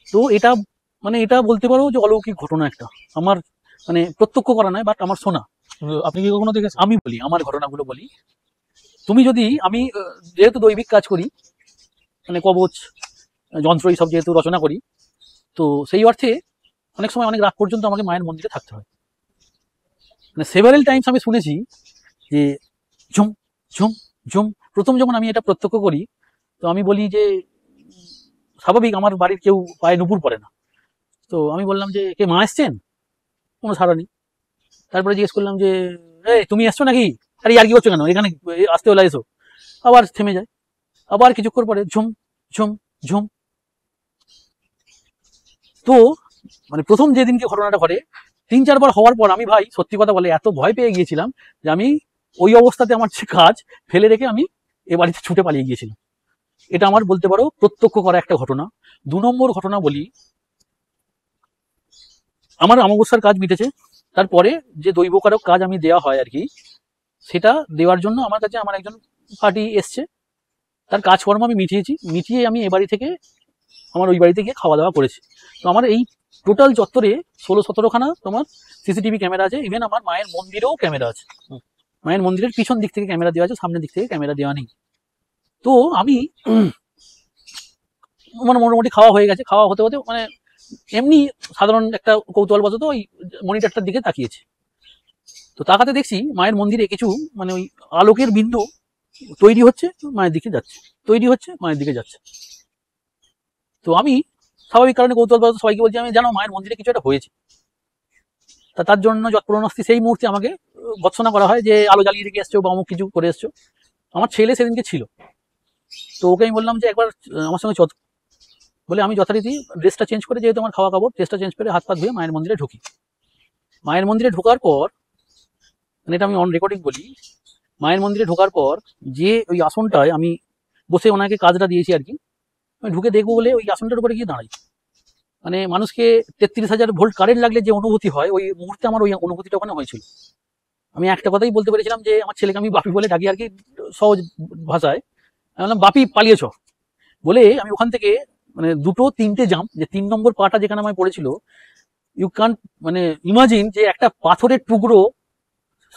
তো এটা মানে এটা বলতে পারো যে অলৌকিক ঘটনা একটা, আমার মানে প্রত্যক্ষ করা নয়, বাট আমার শোনা। আপনি কি কখনো দেখেছেন? আমি বলি আমার ঘটনাগুলো বলি। তুমি যদি আমি যেহেতু দৈবিক কাজ করি, মানে কবচ যন্ত্র এইসব যেহেতু রচনা করি, তো সেই অর্থে অনেক সময় অনেক রাত পর্যন্ত আমাকে মায়ের মন্দিরে থাকতে হয়। মানে সেভারেল টাইমস আমি শুনেছি যে ঝুম ঝুম ঝুম। প্রথম যখন আমি এটা প্রত্যক্ষ করি, তো আমি বলি যে স্বাভাবিক আমার বাড়ির কেউ পায়ে নুপুর পড়ে না। তো আমি বললাম যে কে মা এসছেন? কোনো সাড়া নেই। তারপরে জিজ্ঞেস করলাম যে এই তুমি এসছো নাকি? আরে আর কি করছো কেন এখানে, আসতে হলে এসো। আবার থেমে যায়। আবার কিছুক্ষণ পরে ঝুম ঝুম ঝুম। তো মানে প্রথম যেদিনকে ঘটনাটা ঘটে 3-4 বার হওয়ার পর আমি ভাই সত্যি কথা বলে এত ভয় পেয়ে গিয়েছিলাম যে আমি ওই অবস্থাতে আমার যে কাজ ফেলে রেখে আমি এ বাড়িতে ছুটে পালিয়ে গিয়েছিলাম। এটা আমার বলতে পারো প্রত্যক্ষ করা একটা ঘটনা। 2 নম্বর ঘটনা বলি, আমার অমাবস্যার কাজ মিটেছে, তারপরে যে দৈবকারক কাজ আমি দেওয়া হয় আর কি, সেটা দেওয়ার জন্য আমার কাছে আমার একজন পার্টি এসছে, তার কাজকর্ম আমি মিটিয়ে আমি এ বাড়ি থেকে আমার ওই বাড়িতে গিয়ে খাওয়া দাওয়া করেছি। তো আমার এই টোটাল চত্বরে 16-17খানা তোমার সিসিটিভি ক্যামেরা আছে, ইভেন আমার মায়ের মন্দিরেও ক্যামেরা আছে। মায়ের মন্দিরের পিছন দিক থেকে ক্যামেরা দেওয়া আছে, সামনের দিক থেকে ক্যামেরা দেওয়া নেই। তো আমি মানে মোটামুটি খাওয়া হয়ে গেছে, খাওয়া হতে হতে মানে এমনি সাধারণ একটা কৌতূহলবশত ওই মনিটরটার দিকে তাকিয়েছি। তো তাকাতে দেখছি মায়ের মন্দিরে কিছু মানে ওই আলোকের বিন্দু তৈরি হচ্ছে, মায়ের দিকে যাচ্ছে, তৈরি হচ্ছে, মায়ের দিকে যাচ্ছে। তো আমি স্বাভাবিক কারণে কৌতূহলবশত সবাইকে বলছি আমি জানো মায়ের মন্দিরে কিছু একটা হয়েছে। তার জন্য যৎপরোনাস্তি সেই মুহূর্তে আমাকে ভৎসনা করা হয় যে আলো জ্বালিয়ে রেখে এসছো বা অমুক কিছু করে এসছো। আমার ছেলে সেদিনকে ছিল, তো ওকে আমি বললাম যে একবার আমার সঙ্গে চল। বলে আমি যথারীতি ড্রেসটা চেঞ্জ করে, যেহেতু আমার খাওয়া কাপড়, ড্রেসটা চেঞ্জ করে হাত পা ধুয়ে মায়ের মন্দিরে ঢুকি। মায়ের মন্দিরে ঢোকার পর মানে এটা আমি অন রেকর্ডিং বলি, মায়ের মন্দিরে ঢোকার পর যে ওই আসনটায় আমি বসে ওনাকে কাজটা দিয়েছি আর কি, আমি ঢুকে দেখবো বলে ওই আসনটার উপরে গিয়ে দাঁড়াই। মানে মানুষকে 33,000 ভোল্ট কারেন্ট লাগলে যে অনুভূতি হয়, ওই মুহূর্তে আমার ওই অনুভূতিটা ওখানে হয়েছিল। আমি একটা কথাই বলতে পেরেছিলাম যে আমার ছেলেকে আমি বাপি বলে ডাকি আর কি, সহজ ভাষায়। আমি বললাম বাপি পালিয়েছ বলে আমি ওখান থেকে মানে 2-3টে জাম্প, যে 3 নম্বর পাটা যেখানে আমায় পড়েছিল, ইউ কান মানে ইমাজিন যে একটা পাথরের টুকরো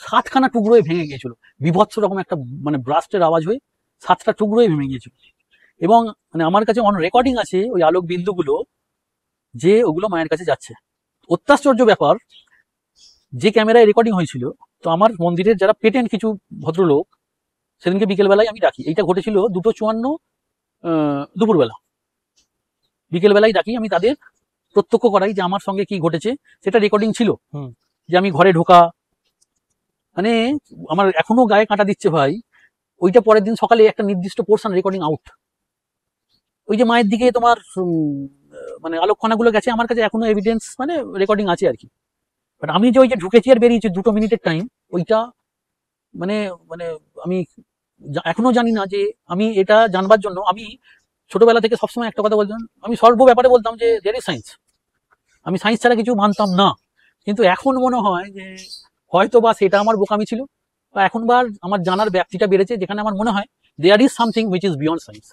7খানা টুকরোয় ভেঙে গিয়েছিল, বিভৎস রকম একটা মানে ব্রাস্টের আওয়াজ হয়ে 7টা টুকরোয় ভেঙে গিয়েছিল। এবং মানে আমার কাছে অন রেকর্ডিং আছে ওই আলোক বিন্দুগুলো, যে ওগুলো মায়ের কাছে যাচ্ছে। অত্যাশ্চর্য ব্যাপার, যে ক্যামেরায় রেকর্ডিং হয়েছিল, তো আমার মন্দিরের যারা পেটেন্ট কিছু ভদ্রলোক সেদিনকে বিকেলবেলায় আমি ডাকি, এইটা ঘটেছিল 2:54 দুপুরবেলা, বিকেলবেলায় ডাকি আমি তাদের প্রত্যক্ষ করাই যে আমার সঙ্গে কি ঘটেছে, সেটা রেকর্ডিং ছিল। যে আমি ঘরে ঢোকা, মানে আমার এখনো গায়ে কাঁটা দিচ্ছে ভাই। ওইটা পরের দিন সকালে একটা নির্দিষ্ট পোর্শন রেকর্ডিং আউট, ওই যে মায়ের দিকে তোমার মানে আলোকখানাগুলো গেছে, আমার কাছে এখনো এভিডেন্স মানে রেকর্ডিং আছে আর কি। বাট আমি যে ওই যে ঢুকেছি আর বেরিয়েছি 2 মিনিটের টাইম, ওইটা মানে মানে আমি এখনো জানি না যে আমি এটা জানবার জন্য আমি ছোটবেলা থেকে সবসময় একটা কথা বলতাম, আমি সর্ব ব্যাপারে বলতাম যে দেয়ার ইজ সায়েন্স। আমি সায়েন্স ছাড়া কিছু মানতাম না, কিন্তু এখন মনে হয় যে হয়তো বা সেটা আমার বোকামি ছিল, বা এখনবার আমার জানার ব্যাপ্তিটা বেড়েছে, যেখানে আমার মনে হয় there is something which is beyond science.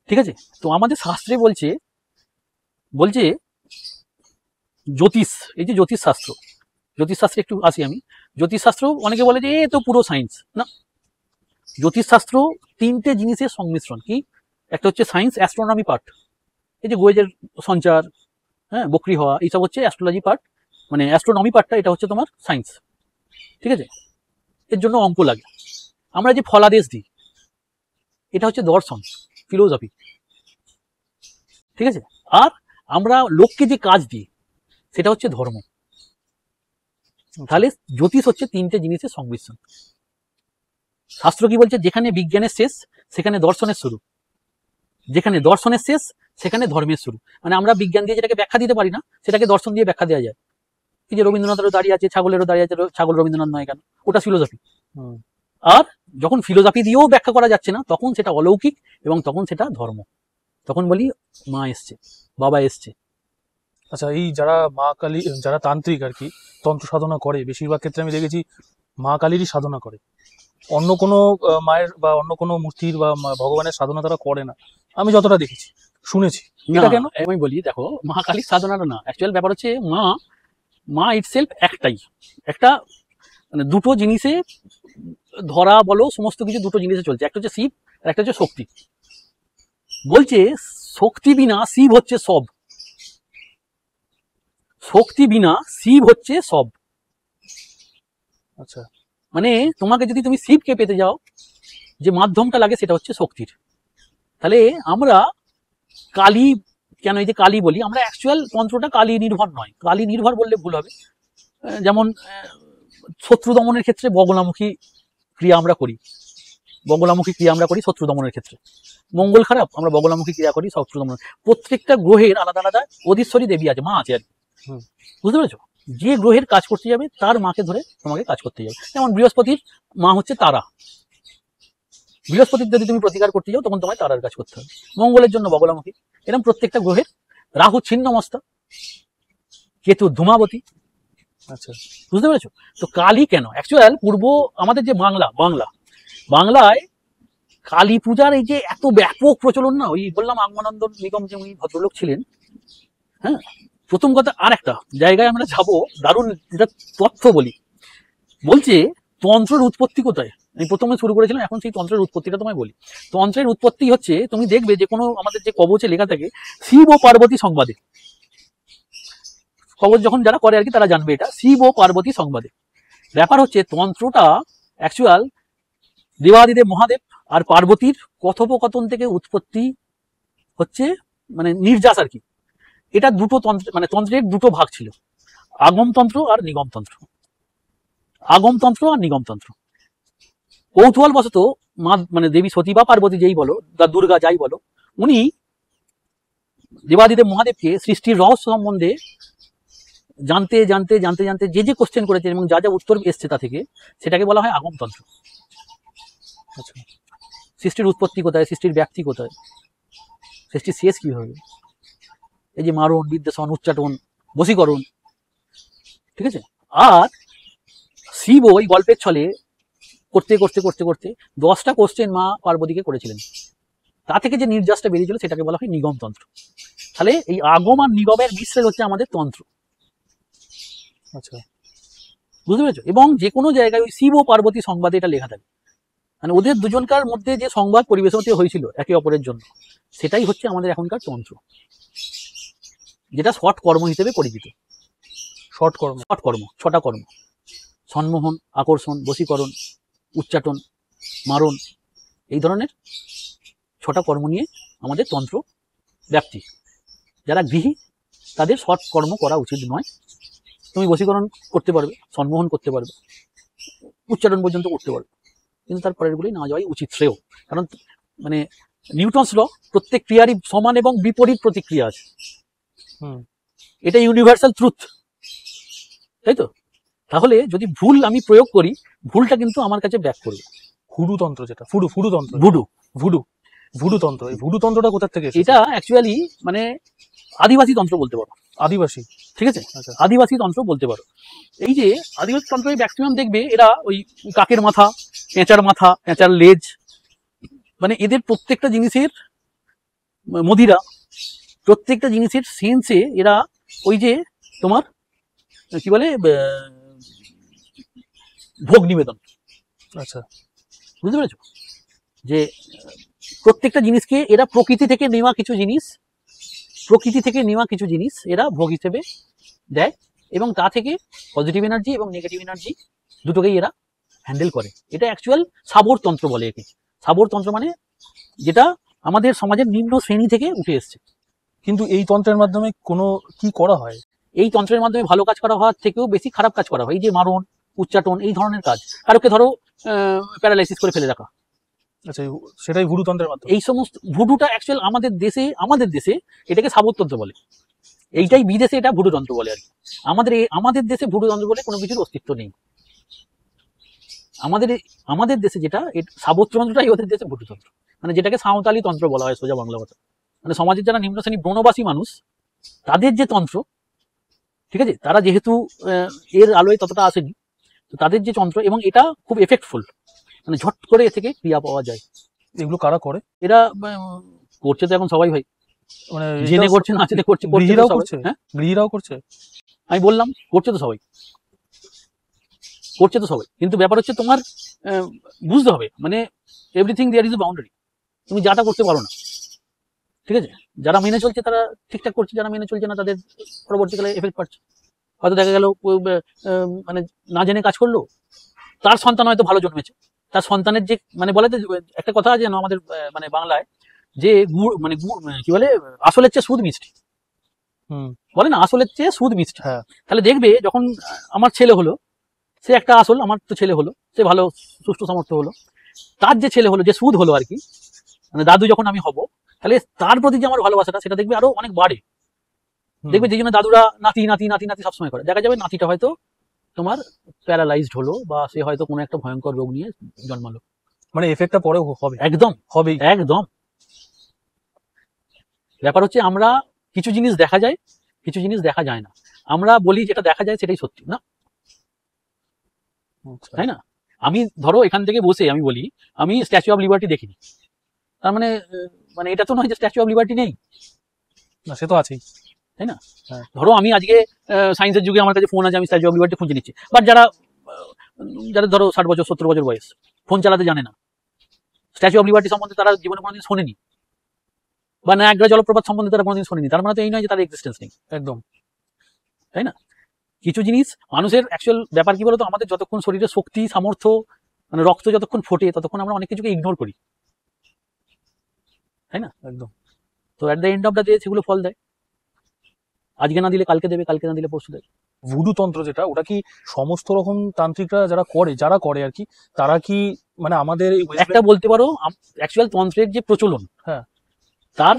ঠিক আছে, তো আমাদের শাস্ত্রে বলছে বলছে জ্যোতিষ, এই যে জ্যোতিষশাস্ত্র, জ্যোতিষশাস্ত্রে একটু আসি আমি। জ্যোতিষশাস্ত্র অনেকে বলে যে এ তো পুরো সায়েন্স না। জ্যোতিষশাস্ত্র 3টে জিনিসের সংমিশ্রণ। কি? একটা হচ্ছে সায়েন্স, অ্যাস্ট্রোনমি পার্ট, এই যে গোয়েজের সঞ্চার, হ্যাঁ, বকরি হওয়া, এইসব হচ্ছে অ্যাস্ট্রোলজি পার্ট, মানে অ্যাস্ট্রোনমি পার্টটা এটা হচ্ছে তোমার সায়েন্স। ঠিক আছে, এর জন্য অঙ্ক লাগে। আমরা যে ফলাদেশ দিই এটা হচ্ছে দর্শন, ফিলোসফি। ঠিক আছে, আর আমরা লোককে যে কাজ দিই সেটা হচ্ছে ধর্ম। তাহলে জ্যোতিষ হচ্ছে 3টে জিনিসের সংমিশ্রণ। শাস্ত্র কি বলছে? যেখানে বিজ্ঞানের শেষ সেখানে দর্শনের শুরু, যেখানে দর্শনের শেষ সেখানে ধর্মের শুরু। মানে আমরা বিজ্ঞান দিয়ে যেটাকে ব্যাখ্যা দিতে পারি না, সেটাকে দর্শন দিয়ে ব্যাখ্যা দেওয়া যায়। এই যে রবীন্দ্রনাথেরও দাঁড়িয়ে আছে, ছাগলেরও দাঁড়িয়ে আছে, ছাগল রবীন্দ্রনাথ নয় কেন? ওটা ফিলোসফি। আর যখন ফিলোসফি দিয়েও ব্যাখ্যা করা যাচ্ছে না, তখন সেটা অলৌকিক এবং তখন সেটা ধর্ম। তখন বলি মা এসছে, বাবা এসছে। আচ্ছা, এই যারা মা কালী, যারা তান্ত্রিক আর কি তন্ত্র সাধনা করে, বেশিরভাগ ক্ষেত্রে আমি দেখেছি মা কালীরই সাধনা করে, অন্য কোনো মায়ের বা অন্য কোনো মূর্তির বা ভগবানের সাধনা তারা করে না, আমি যতটা দেখেছি শুনেছি। এটা কেন? আমি বলি, দেখো, মা কালীর সাধনাটা না, অ্যাকচুয়াল ব্যাপার হচ্ছে মা ইটসেলফ একটাই, একটা মানে দুটো জিনিসে ধরা বলো, সমস্ত কিছু দুটো জিনিসে চলছে, একটা হচ্ছে শিব আর একটা হচ্ছে শক্তি। বলছে শক্তি বিনা শিব হচ্ছে সব, শক্তি বিনা শিব হচ্ছে সব। আচ্ছা, মানে তোমাকে যদি তুমি শিবকে পেতে যাও, যে মাধ্যমটা লাগে সেটা হচ্ছে শক্তির। তাহলে আমরা কালী, কেন এই যে কালী বলি, আমরা অ্যাকচুয়াল তন্ত্রটা কালী নির্ভর নয়, কালী নির্ভর বললে ভুল হবে। যেমন শত্রু দমনের ক্ষেত্রে বগলামুখী ক্রিয়া আমরা করি, বগলামুখী ক্রিয়া আমরা করি শত্রু দমনের ক্ষেত্রে। মঙ্গল খারাপ, আমরা বগলামুখী ক্রিয়া করি শত্রু দমন। প্রত্যেকটা গ্রহের আলাদা আলাদা অধীশ্বরী দেবী আছে, মা আছে আর কি। বুঝতে পেরেছো? যে গ্রহের কাজ করতে যাবে তার মাকে ধরে তোমাকে কাজ করতে যাবে। যেমন বৃহস্পতির মা হচ্ছে তারা, বৃহস্পতির যদি তুমি প্রতিকার করতে যাও তখন তোমায় তারার কাজ করতে হবে। মঙ্গলের জন্য বগলামুখী। এরকম প্রত্যেকটা গ্রহের, রাহু ছিন্নমস্তা, কেতু ধূমাবতী। আচ্ছা, বুঝতে পেরেছো? তো কালী কেন অ্যাকচুয়াল আমাদের যে বাংলায় কালী পূজার এই যে এত ব্যাপক প্রচলন না, ওই বললাম আগমানন্দ নিগম যে উনি ভদ্রলোক ছিলেন, হ্যাঁ, প্রথম কথা। আর একটা জায়গায় আমরা যাবো, দারুণ যেটা তথ্য বলি, বলছে তন্ত্রের উৎপত্তি কোথায়। আমি প্রথমে শুরু করেছিলাম, এখন সেই তন্ত্রের উৎপত্তিটা তোমায় বলি। তন্ত্রের উৎপত্তি হচ্ছে, তুমি দেখবে যে কোনো আমাদের যে কবচে লেখা থাকে শিব ও পার্বতী সংবাদে, কবচ যখন যারা করে আর কি তারা জানবে এটা, শিব ও পার্বতী সংবাদে। ব্যাপার হচ্ছে তন্ত্রটা অ্যাকচুয়াল দেবাদিদেব মহাদেব আর পার্বতীর কথোপকথন থেকে উৎপত্তি হচ্ছে, মানে নির্যাস আর কি। এটা দুটো তন্ত্র, মানে তন্ত্রের দুটো ভাগ ছিল, আগমতন্ত্র আর নিগমতন্ত্র। আগমতন্ত্র আর নিগমতন্ত্র। কৌতূহল বশত মা, মানে দেবী সতী বা পার্বতী যেই বলো, বা দুর্গা যাই বলো, উনি দেবাদিদেব মহাদেবকে সৃষ্টির রহস্য সম্বন্ধে জানতে জানতে জানতে জানতে যে কোশ্চেন করেছেন এবং যা উত্তর এসছে তা থেকে, সেটাকে বলা হয় আগমতন্ত্র। আচ্ছা, সৃষ্টির উৎপত্তি কোথায়, সৃষ্টির ব্যাপ্তি কোথায়, সৃষ্টির শেষ কি হবে, এই যে মারণ, বিদ্বেষণ, উচ্চাটন, বশীকরণ, ঠিক আছে। আর শিব ওই গল্পের ছলে করতে করতে করতে করতে 10টা কোশ্চেন মা পার্বতীকে করেছিলেন, তা থেকে যে নির্যাসটা বেরিয়েছিল সেটাকে বলা হয় নিগমতন্ত্র। তাহলে এই আগম আর নিগমের মিশ্রণ হচ্ছে আমাদের তন্ত্র। আচ্ছা, বুঝতে পেরেছো? এবং যে কোনো জায়গায় ওই শিব ও পার্বতী সংবাদে এটা লেখা থাকে, মানে ওদের দুজনকার মধ্যে যে সংবাদ পরিবেশন হয়েছিল একে অপরের জন্য, সেটাই হচ্ছে আমাদের এখনকার তন্ত্র, যেটা শর্ট কর্ম হিসেবে পরিচিত। শর্ট কর্ম, 6টা কর্ম: সম্মোহন, আকর্ষণ, বশীকরণ, উচ্চাটন, মারণ, এই ধরনের 6টা কর্ম নিয়ে আমাদের তন্ত্র ব্যাপ্তি। যারা গৃহী তাদের শর্ট কর্ম করা উচিত নয়। তুমি বশীকরণ করতে পারবে, সম্মোহন করতে পারবে, উচ্চারণ পর্যন্ত করতে পারবে, কিন্তু তার পরেরগুলি না যাওয়াই উচিত, শ্রেয়। কারণ মানে নিউটনস ল, প্রত্যেক ক্রিয়ারই সমান এবং বিপরীত প্রতিক্রিয়া আছে, এটা ইউনিভার্সাল ট্রুথ, তাই তো? তাহলে যদি ভুল আমি প্রয়োগ করি, ভুলটা কিন্তু আমার কাছে ব্যাক করবে। হুডু তন্ত্র, যেটা ফুডু তন্ত্র, ভুডু তন্ত্র, এই ভুডু তন্ত্রটা কোথা থেকে এসেছে? এটা অ্যাকচুয়ালি মানে আদিবাসী তন্ত্র বলতে পারো, আদিবাসী, ঠিক আছে। আদিবাসী তন্ত্র বলতে পারো। এই যে আদিবাসী তন্ত্র ম্যাক্সিমাম দেখবে এরা ওই কাকের মাথা, পেঁচার লেজ, মানে এদের প্রত্যেকটা জিনিসের মদিরা, প্রত্যেকটা জিনিসের সেন্সে এরা ওই যে তোমার কি বলে ভোগ নিবেদন। আচ্ছা, বুঝতে পেরেছো? যে প্রত্যেকটা জিনিসকে এরা প্রকৃতি থেকে নেওয়া কিছু জিনিস এরা ভোগ হিসেবে দেয়, এবং তা থেকে পজিটিভ এনার্জি এবং নেগেটিভ এনার্জি দুটোকেই এরা হ্যান্ডেল করে। এটা অ্যাকচুয়াল সাবর তন্ত্র বলে একে। সাবর তন্ত্র মানে যেটা আমাদের সমাজের নিম্ন শ্রেণী থেকে উঠে এসছে। কিন্তু এই তন্ত্রের মাধ্যমে কোনো কি করা হয়? এই তন্ত্রের মাধ্যমে ভালো কাজ করা হওয়ার থেকেও বেশি খারাপ কাজ করা হয়। এই যে মারণ, উচ্চাটন, এই ধরনের কাজ, কারোকে ধরো প্যারালাইসিস করে ফেলে রাখা, আচ্ছা, সেটাই ভুডু তন্ত্রের মাধ্যমে। এই সমস্ত ভুডুটা অ্যাকচুয়াল আমাদের দেশে এটাকে সাবরতন্ত্র বলে, এইটাই বিদেশে এটা ভুডু তন্ত্র বলে আর কি। আমাদের দেশে ভুডু তন্ত্র বলে কোনো কিছুর অস্তিত্ব নেই। আমাদের দেশে যেটা সাবরতন্ত্রটাই ওদের দেশে ভুডু তন্ত্র, মানে যেটাকে সাঁওতালি তন্ত্র বলা হয় সোজা বাংলা কথা। মানে সমাজের যারা নিম্ন শ্রেণী বনবাসী মানুষ, তাদের যে তন্ত্র ঠিক আছে, তারা যেহেতু এর আলোয় ততটা আসেনি, তো তাদের যে যন্ত্র, এবং এটা খুব এফেক্টফুল, মানে ঝট করে এ থেকে ক্রিয়া পাওয়া যায়। এগুলো কারা করে? এরা করছে তো এখন সবাই ভাই, মানে জেনে করছে না জেনে করছে, গৃহীরাও করছে? হ্যাঁ, গৃহীরাও করছে। আমি বললাম করছে তো সবাই, করছে তো সবাই, কিন্তু ব্যাপার হচ্ছে তোমার বুঝতে হবে, মানে everything there is a boundary, তুমি যাটা করতে পারো না। ঠিক আছে, যারা মেনে চলছে তারা ঠিকঠাক করছে, যারা মেনে চলছে না তাদের পরবর্তীকালে এফেক্ট পাচ্ছে। হয়তো দেখা গেল মানে না জেনে কাজ করলো, তার সন্তান হয়তো ভালো জন্মেছে, তার সন্তানের যে মানে বলে একটা কথা আছে না আমাদের মানে বাংলায়, যে গুড় মানে কি বলে, আসলের চেয়ে সুদ মিষ্টি, বলে না আসলের চেয়ে সুদ মিষ্টি। হ্যাঁ। তাহলে দেখবে যখন আমার ছেলে হলো, সে একটা আসল, আমার তো ছেলে হলো, সে ভালো সুষ্ঠু সামর্থ্য হলো, তার যে ছেলে হলো, যে সুদ হলো আর কি, মানে দাদু যখন আমি হব, তাহলে তার প্রতি যে আমার ভালোবাসাটা, সেটা দেখবে আরো অনেক বাড়ে। দেখবে যে জন্য দাদুরা নাতি নাতি নাতি নাতি সবসময় করে, দেখা যাবে নাতিটা হয়তো তোমার প্যারালাইজড হলো, বা সে হয়তো কোনো একটা ভয়ঙ্কর রোগ নিয়ে জন্মালো, মানে এফেক্টটা পরে হবে। একদম হবে, একদম। ব্যাপার হচ্ছে আমরা কিছু জিনিস দেখা যায়, কিছু জিনিস দেখা যায় না, আমরা বলি যেটা দেখা যায় সেটাই সত্যি না, তাই না? আমি ধরো এখান থেকে বসে আমি বলি আমি স্ট্যাচু অফ লিবার্টি দেখিনি, তার মানে মানে এটা তো নয় যে স্ট্যাচু অফ লিবার্টি নেই, না সে তো আছেই, তাই না? ধরো আমি আজকে সায়েন্সের যুগে আমার কাছে ফোন আছে, আমি স্ট্যাচু অফ লিবার্টি খুঁজে নিচ্ছি, বাট যারা যাদের ধরো 60 বছর 70 বছর বয়স, ফোন চালাতে জানে না, স্ট্যাচু অফ লিবার্টি সম্বন্ধে তারা জীবনে কোনোদিন শোনেনি, বা নায়াগ্রা জলপ্রপাত সম্বন্ধে তারা কোনোদিন শোনেনি, তার মানে তো এই নয় যে তার এক্সিস্টেন্স নেই। একদম, তাই না? কিছু জিনিস মানুষের অ্যাকচুয়াল ব্যাপার কি বলতো, আমাদের যতক্ষণ শরীরে শক্তি সামর্থ্য মানে রক্ত যতক্ষণ ফোটে, ততক্ষণ আমরা অনেক কিছুকে ইগনোর করি, তাই না? একদম। তো at the end of the day সেগুলো ফল দেয়, আজকে না দিলে কালকে দেবে, কালকে না দিলে পরশু দেবে। ভুডু তন্ত্র যেটা, ওটা কি সমস্ত রকম তান্ত্রিকরা যারা করে আর কি, তারা কি মানে আমাদের একটা বলতে পারো অ্যাকচুয়াল তন্ত্রের যে প্রচলন, হ্যাঁ, তার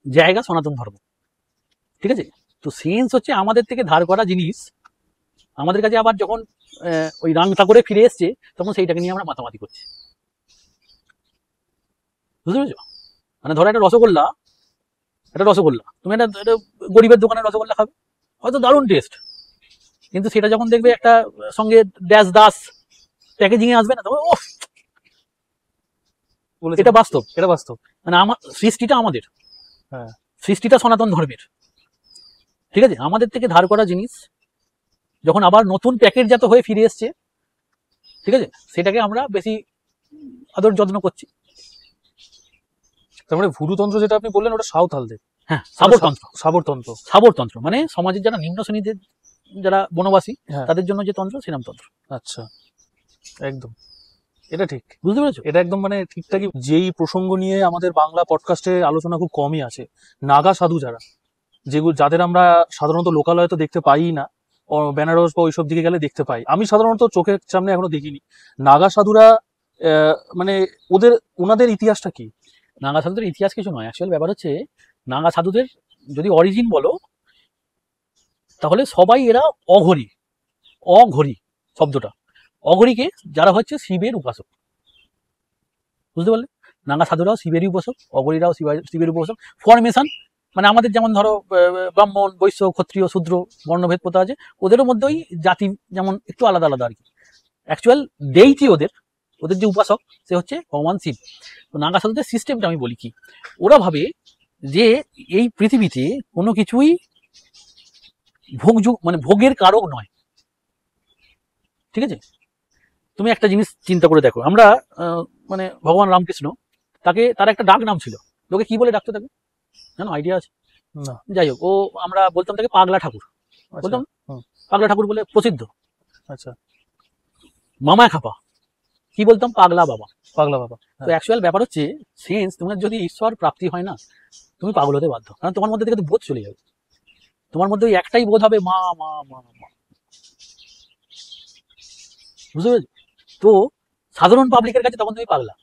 জায়গা সনাতন ধর্ম, ঠিক আছে? তো সেন্স হচ্ছে আমাদের থেকে ধার করা জিনিস আমাদের কাছে আবার যখন ওই রাংটা করে ফিরে এসছে, তখন সেইটাকে নিয়ে আমরা মাতামাতি করছি, বুঝতে পেরেছো? মানে ধরো একটা রসগোল্লা, তুমি একটা গরিবের দোকানে রসগোল্লা খাবে, হয়তো দারুণ টেস্ট, কিন্তু সেটা যখন দেখবে একটা সঙ্গে ড্যাশ দাস প্যাকেজিং এ আসবে না, তবে ও এটা বাস্তব, এটা বাস্তব, মানে আমার সৃষ্টিটা আমাদের, হ্যাঁ, সৃষ্টিটা সনাতন ধর্মের, ঠিক আছে? আমাদের থেকে ধার করা জিনিস যখন আবার নতুন প্যাকেটজাত হয়ে ফিরে এসছে, ঠিক আছে, সেটাকে আমরা বেশি আদর যত্ন করছি। তার মানে ভুডু তন্ত্র যেটা আপনি বললেন, ওটা সাঁওতালদের। হ্যাঁ, সাবরতন্ত্র। সাবরতন্ত্র মানে সমাজের যারা নিম্ন শ্রেণীদের, যারা বনবাসী, হ্যাঁ, তাদের জন্য যে তন্ত্র, সেরাম তন্ত্র। আচ্ছা, একদম, এটা ঠিক, বুঝতে পেরেছো? এটা একদম মানে ঠিকঠাকই। যেই প্রসঙ্গ নিয়ে আমাদের বাংলা পডকাস্টে আলোচনা খুব কমই আছে, নাগা সাধু যারা, যাদের আমরা সাধারণত লোকালয়ে তো দেখতে পাই না, বেনারস বা ওইসব দিকে গেলে দেখতে পাই, আমি সাধারণত চোখের সামনে এখনো দেখিনি। নাগা সাধুরা মানে ওনাদের ইতিহাসটা কি? নাগা সাধুদের ইতিহাস কিছু নয়, অ্যাকচুয়াল ব্যাপার হচ্ছে নাগা সাধুদের যদি অরিজিন বলো, তাহলে সবাই এরা অঘরী শব্দটা, অঘরীকে যারা হচ্ছে শিবের উপাসক, বুঝতে পারলে? নাগা সাধুরাও শিবেরই উপাসক, অঘরীরাও শিবের উপাসক। ফরমেশন মানে আমাদের যেমন ধরো ব্রাহ্মণ বৈশ্য ক্ষত্রিয় শূদ্র বর্ণভেদ প্রথা আছে, ওদেরও মধ্যে ওই জাতি যেমন একটু আলাদা আলাদা আর কি। অ্যাকচুয়াল ডেইটি ওদের যে উপাসক, সে হচ্ছে ভগবান শিব। তো নাগা সাধুদের সিস্টেমটা আমি বলি কি, ওরা ভাবে যে এই পৃথিবীতে কোনো কিছুই মানে ভোগের কারক নয়, ঠিক আছে? তুমি একটা জিনিস চিন্তা করে দেখো, আমরা মানে ভগবান রামকৃষ্ণ, তার একটা ডাক নাম ছিল, লোকে কি বলে ডাকতো তাকে জানো, আইডিয়া আছে? না। যাই হোক, আমরা বলতাম তাকে পাগলা ঠাকুর, বলতাম পাগলা ঠাকুর বলে প্রসিদ্ধ। আচ্ছা, মামা খাপা কি বলতাম, পাগলা বাবা। তো হ্যাঁ। অ্যাকচুয়াল ব্যাপার হচ্ছে সেন্স, তোমার যদি ঈশ্বর প্রাপ্তি হয় না, তুমি পাগল হতে বাধ্য, কারণ তোমার মধ্যে থেকে তো বোধ চলে যাবে, তোমার মধ্যে ওই একটাই বোধ হবে, মা মা মা মা, বুঝতে পেরেছো? তো সাধারণ পাবলিকের কাছে তখন তুমি পাগলা,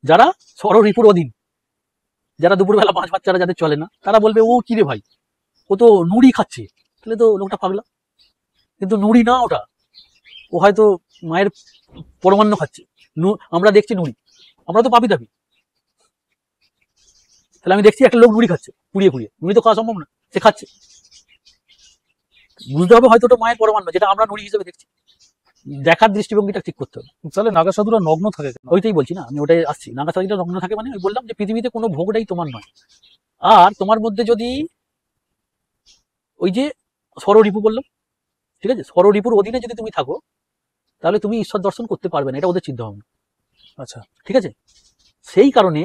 যারা ষড়রিপুর অধীন, যারা দুপুরবেলা 5 বাচ্চারা যাদের চলে না, তারা বলবে ও কি রে ভাই, ও তো নুড়ি খাচ্ছে, তাহলে তো লোকটা পাগলা। কিন্তু নুড়ি না ওটা, ও হয়তো মায়ের পরমান্ন খাচ্ছে, আমরা দেখছি নুড়ি, আমরা তো পাপি দাবি, তাহলে আমি দেখছি একটা লোক নুড়ি খাচ্ছে পুড়িয়ে নুড়ি তো খাওয়া সম্ভব না, সে খাচ্ছে, বুঝতে হবে হয়তো ওটা মায়ের পরমান্ন, যেটা আমরা নুড়ি হিসেবে দেখছি। দেখার দৃষ্টিভঙ্গিটা ঠিক করতে হবে। তাহলে নাগা সাধুরা নগ্ন থাকে কেন? ওইটাই বলছি না, আমি ওটাই আসছি। নাগা সাধুরা নগ্ন থাকে মানে, আমি বললাম যে পৃথিবীতে কোনো ভোগটাই তোমার নয়। আর তোমার মধ্যে যদি ওই যে ষড়রিপু বললাম, ঠিক আছে, ষড়রিপুর অধীনে যদি তুমি থাকো, তাহলে তুমি ঈশ্বর দর্শন করতে পারবে না, এটা ওদের চিন্তা ভাবনা। আচ্ছা, ঠিক আছে, সেই কারণে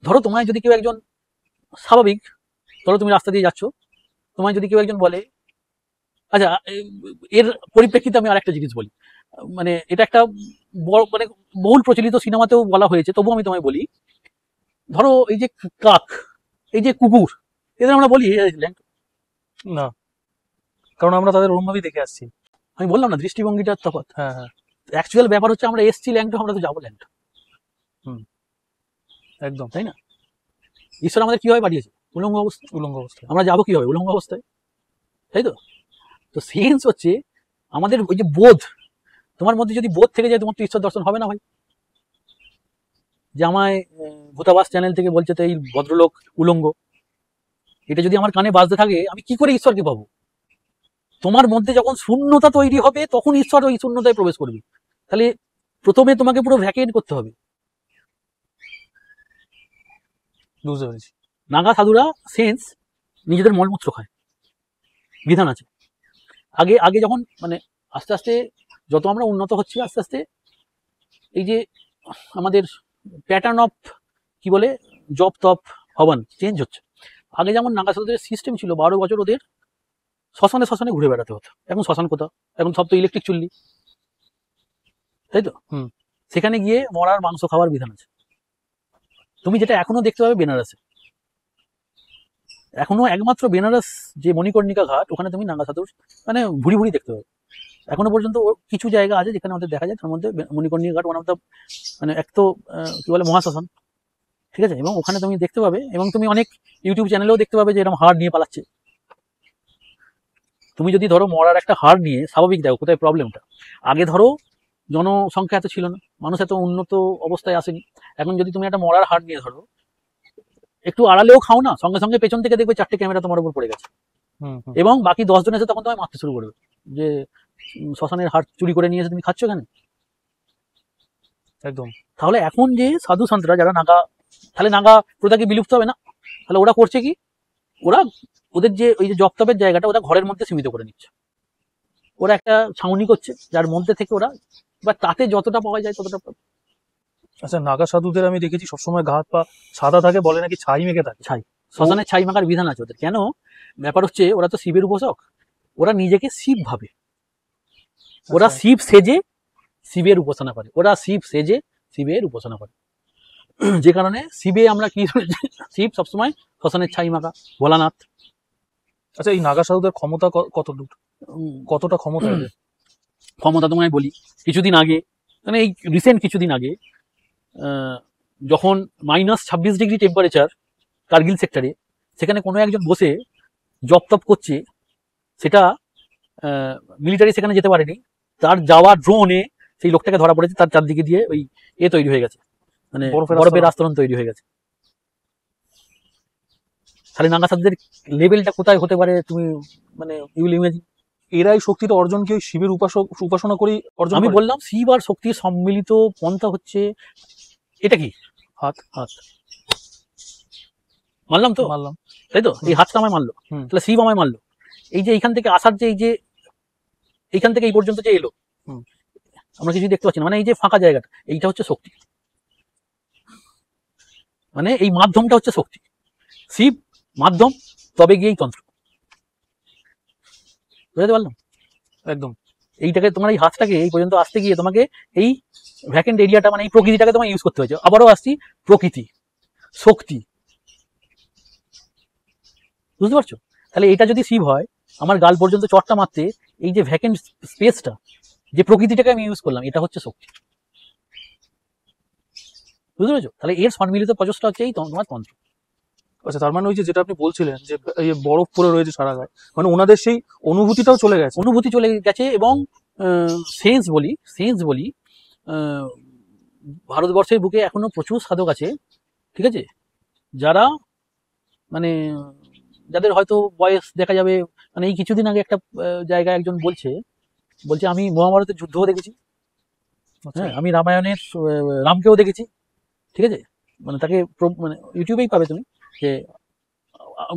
ধরো তোমায় যদি কেউ একজন স্বাভাবিক, ধরো তুমি রাস্তা দিয়ে যাচ্ছ, তোমায় যদি কেউ একজন বলে, আচ্ছা এর পরিপ্রেক্ষিতে আমি আরেকটা জিনিস বলি, মানে এটা একটা বড় মানে বহুল প্রচলিত সিনেমাতেও বলা হয়েছে, তবুও আমি তোমায় বলি। ধরো এই যে কাক, এই যে কুকুর, এদের আমরা বলি না, কারণ আমরা তাদের ওরমভাবেই দেখে আসছি। আমি বললাম না দৃষ্টিভঙ্গিটার তফাৎ। হ্যাঁ হ্যাঁ, অ্যাকচুয়াল ব্যাপার হচ্ছে আমরা এসছি ল্যাংটো, আমরা তো যাবো ল্যাংটো, একদম তাই না? ঈশ্বর আমাদের কিভাবে পাঠিয়েছে? উলঙ্গ অবস্থা। উলঙ্গ অবস্থায়। আমরা যাবো কিভাবে? উলঙ্গ অবস্থায়, তাই তো? তো সেন্স হচ্ছে আমাদের ওই যে বোধ, তোমার মধ্যে যদি বোধ থেকে যায়, তোমার তো ঈশ্বর দর্শন হবে না ভাই। যে আমায় ভূতাবাস চ্যানেল থেকে বলছে তো এই ভদ্রলোক উলঙ্গ, এটা যদি আমার কানে বাজতে থাকে, আমি কি করে ঈশ্বরকে পাবো? তোমার মধ্যে যখন শূন্যতা তৈরি হবে, তখন ঈশ্বর ওই শূন্যতায় প্রবেশ করবে। তাহলে প্রথমে তোমাকে পুরো ভ্যাকেন্ট করতে হবে। বুঝতে পেরেছি। নাগা সাধুরা সেন্স নিজেদের মলমূত্র খায়, বিধান আছে। আগে আগে যখন মানে আস্তে আস্তে যত আমরা উন্নত হচ্ছি, আস্তে আস্তে এই যে আমাদের প্যাটার্ন অফ কি বলে জপ তপ হবন চেঞ্জ হচ্ছে। আগে যেমন নাগা সাধুদের সিস্টেম ছিল, 12 বছর ওদের শ্মশানে শ্মশানে ঘুরে বেড়াতে হতো। এখন শ্মশান কোথাও? এখন সব তো ইলেকট্রিক চুল্লি, তাই তো? সেখানে গিয়ে মরার মাংস খাওয়ার বিধান আছে। তুমি যেটা এখনো দেখতে পাবে বেনারসে, এখনো একমাত্র বেনারস যে মণিকর্ণিকা ঘাট, ওখানে তুমি নাগা সাধুর মানে ভুড়ি ভুড়ি দেখতে পাবে। এখনো পর্যন্ত কিছু জায়গা আছে যেখানে আমাদের দেখা যায়, তার মধ্যে মণিকর্ণিকা ঘাট ওয়ান অফ দ্য মানে এক তো কি বলে মহাশ্মশান, ঠিক আছে? এবং ওখানে তুমি দেখতে পাবে, এবং তুমি অনেক ইউটিউব চ্যানেলেও দেখতে পাবে যে এরকম হাড় নিয়ে পালাচ্ছে। তুমি যদি ধরো মরার একটা হাড় নিয়ে, স্বাভাবিক দেখো কোথায় প্রবলেমটা। আগে ধরো জনসংখ্যা এত ছিল না, মানুষ এত উন্নত অবস্থায় আসেনি। এখন যদি তুমি একটা মরার হাড় নিয়ে ধরো, একটু আড়ালেও খাও না, সঙ্গে সঙ্গে পেছন থেকে দেখবে 4টে ক্যামেরা তোমার উপর পড়ে গেছে, এবং বাকি 10 জন এসে তখন তোমায় মারতে শুরু করবে যে শ্মশানের হাড় চুরি করে নিয়ে এসে তুমি খাচ্ছ এখানে। একদম। তাহলে এখন যে সাধু সন্তরা যারা নাগা, তাহলে নাগা প্রথা কি বিলুপ্ত হবে না? তাহলে ওরা করছে কি, ওরা ওদের যে ওই যে জপতপের জায়গাটা ওরা ঘরের মধ্যে সীমিত করে নিচ্ছে। ওরা একটা ছাউনি করছে যার মধ্যে থেকে ওরা, বা তাতে যতটা পাওয়া যায় ততটা পাবে। আচ্ছা, নাগা সাধুদের আমি দেখেছি সবসময় গা হাত পা সাদা থাকে, বলে নাকি ছাই মেখে থাকে। ছাই, শ্মশানে ছাই মাখার বিধান আছে ওদের। কেন? ব্যাপার হচ্ছে ওরা তো শিবের উপাসক, ওরা নিজেকে শিব ভাবে, ওরা শিব সেজে শিবের উপাসনা করে, ওরা শিব সেজে শিবের উপাসনা করে। যে কারণে শিবে আমরা কি, শিব সবসময় শ্মশানের ছাই মাখা, ভোলানাথ। আচ্ছা, এই নাগা সাধুদের ক্ষমতা কতটা ক্ষমতা এদের? ক্ষমতা তোমায় বলি, কিছুদিন আগে মানে এই রিসেন্ট কিছুদিন আগে যখন -26 ডিগ্রি টেম্পারেচার কার্গিল সেক্টরে, সেখানে কোনো একজন বসে জপ তপ করছে, সেটা মিলিটারি সেখানে যেতে পারেনি, তার যাওয়া ড্রোনে সেই লোকটাকে ধরা পড়েছে, তার চারদিকে দিয়ে ওই তৈরি হয়ে গেছে, মানে বরফের আস্তরণ তৈরি হয়ে গেছে। তাহলে নাগা সাধুদের লেভেলটা কোথায় হতে পারে তুমি মানে ইউল ইমেজিন। এরাই শক্তিটা অর্জন কি ওই শিবের উপাসনা করি অর্জন? আমি বললাম শিব আর শক্তির সম্মিলিত পন্থা হচ্ছে এটা কি হাত। মানলাম তো, তাই তো? এই হাতটা আমায় মারলো, তাহলে শিব আমায় মারলো। এই যে এইখান থেকে আসার যে এই যে এইখান থেকে এই পর্যন্ত যে এলো, আমরা কিছু দেখতে পাচ্ছি না, মানে এই যে ফাঁকা জায়গাটা, এইটা হচ্ছে শক্তি, মানে এই মাধ্যমটা হচ্ছে শক্তি। শিব মাধ্যম, তবে গিয়েই তন্ত্র। বুঝতে পারলাম? একদম। এইটাকে তোমার এই হাতটাকে এই পর্যন্ত আসতে গিয়ে তোমাকে এই ভ্যাকেন্ট এরিয়াটা মানে এই প্রকৃতিটাকে তোমায় ইউজ করতে হয়েছে। আবারও আসছি, প্রকৃতি, শক্তি, বুঝতে পারছো? তাহলে এটা যদি শিব হয়, আমার গাল পর্যন্ত চটটা মারতে এই যে ভ্যাকেন্ট স্পেসটা, যে প্রকৃতিটাকে আমি ইউজ করলাম, এটা হচ্ছে শক্তি। বুঝতে পেরেছো? তাহলে এর সম্মিলিত প্রচেষ্টা হচ্ছে এই তোমার তন্ত্র। আচ্ছা, তার মানে ওই যে যেটা আপনি বলছিলেন যে এই বরফ পড়ে রয়েছে সারা গায়ে, মানে ওনাদের সেই অনুভূতিটাও চলে গেছে। অনুভূতি চলে গেছে, এবং সেন্স বলি ভারতবর্ষের বুকে এখনো প্রচুর সাধক আছে, ঠিক আছে, যারা মানে যাদের হয়তো বয়স দেখা যাবে, মানে এই কিছুদিন আগে একটা জায়গায় একজন বলছে আমি মহাভারতের যুদ্ধও দেখেছি, হ্যাঁ আমি রামায়ণের রামকেও দেখেছি, ঠিক আছে, মানে তাকে মানে ইউটিউবেই পাবে তুমি, যে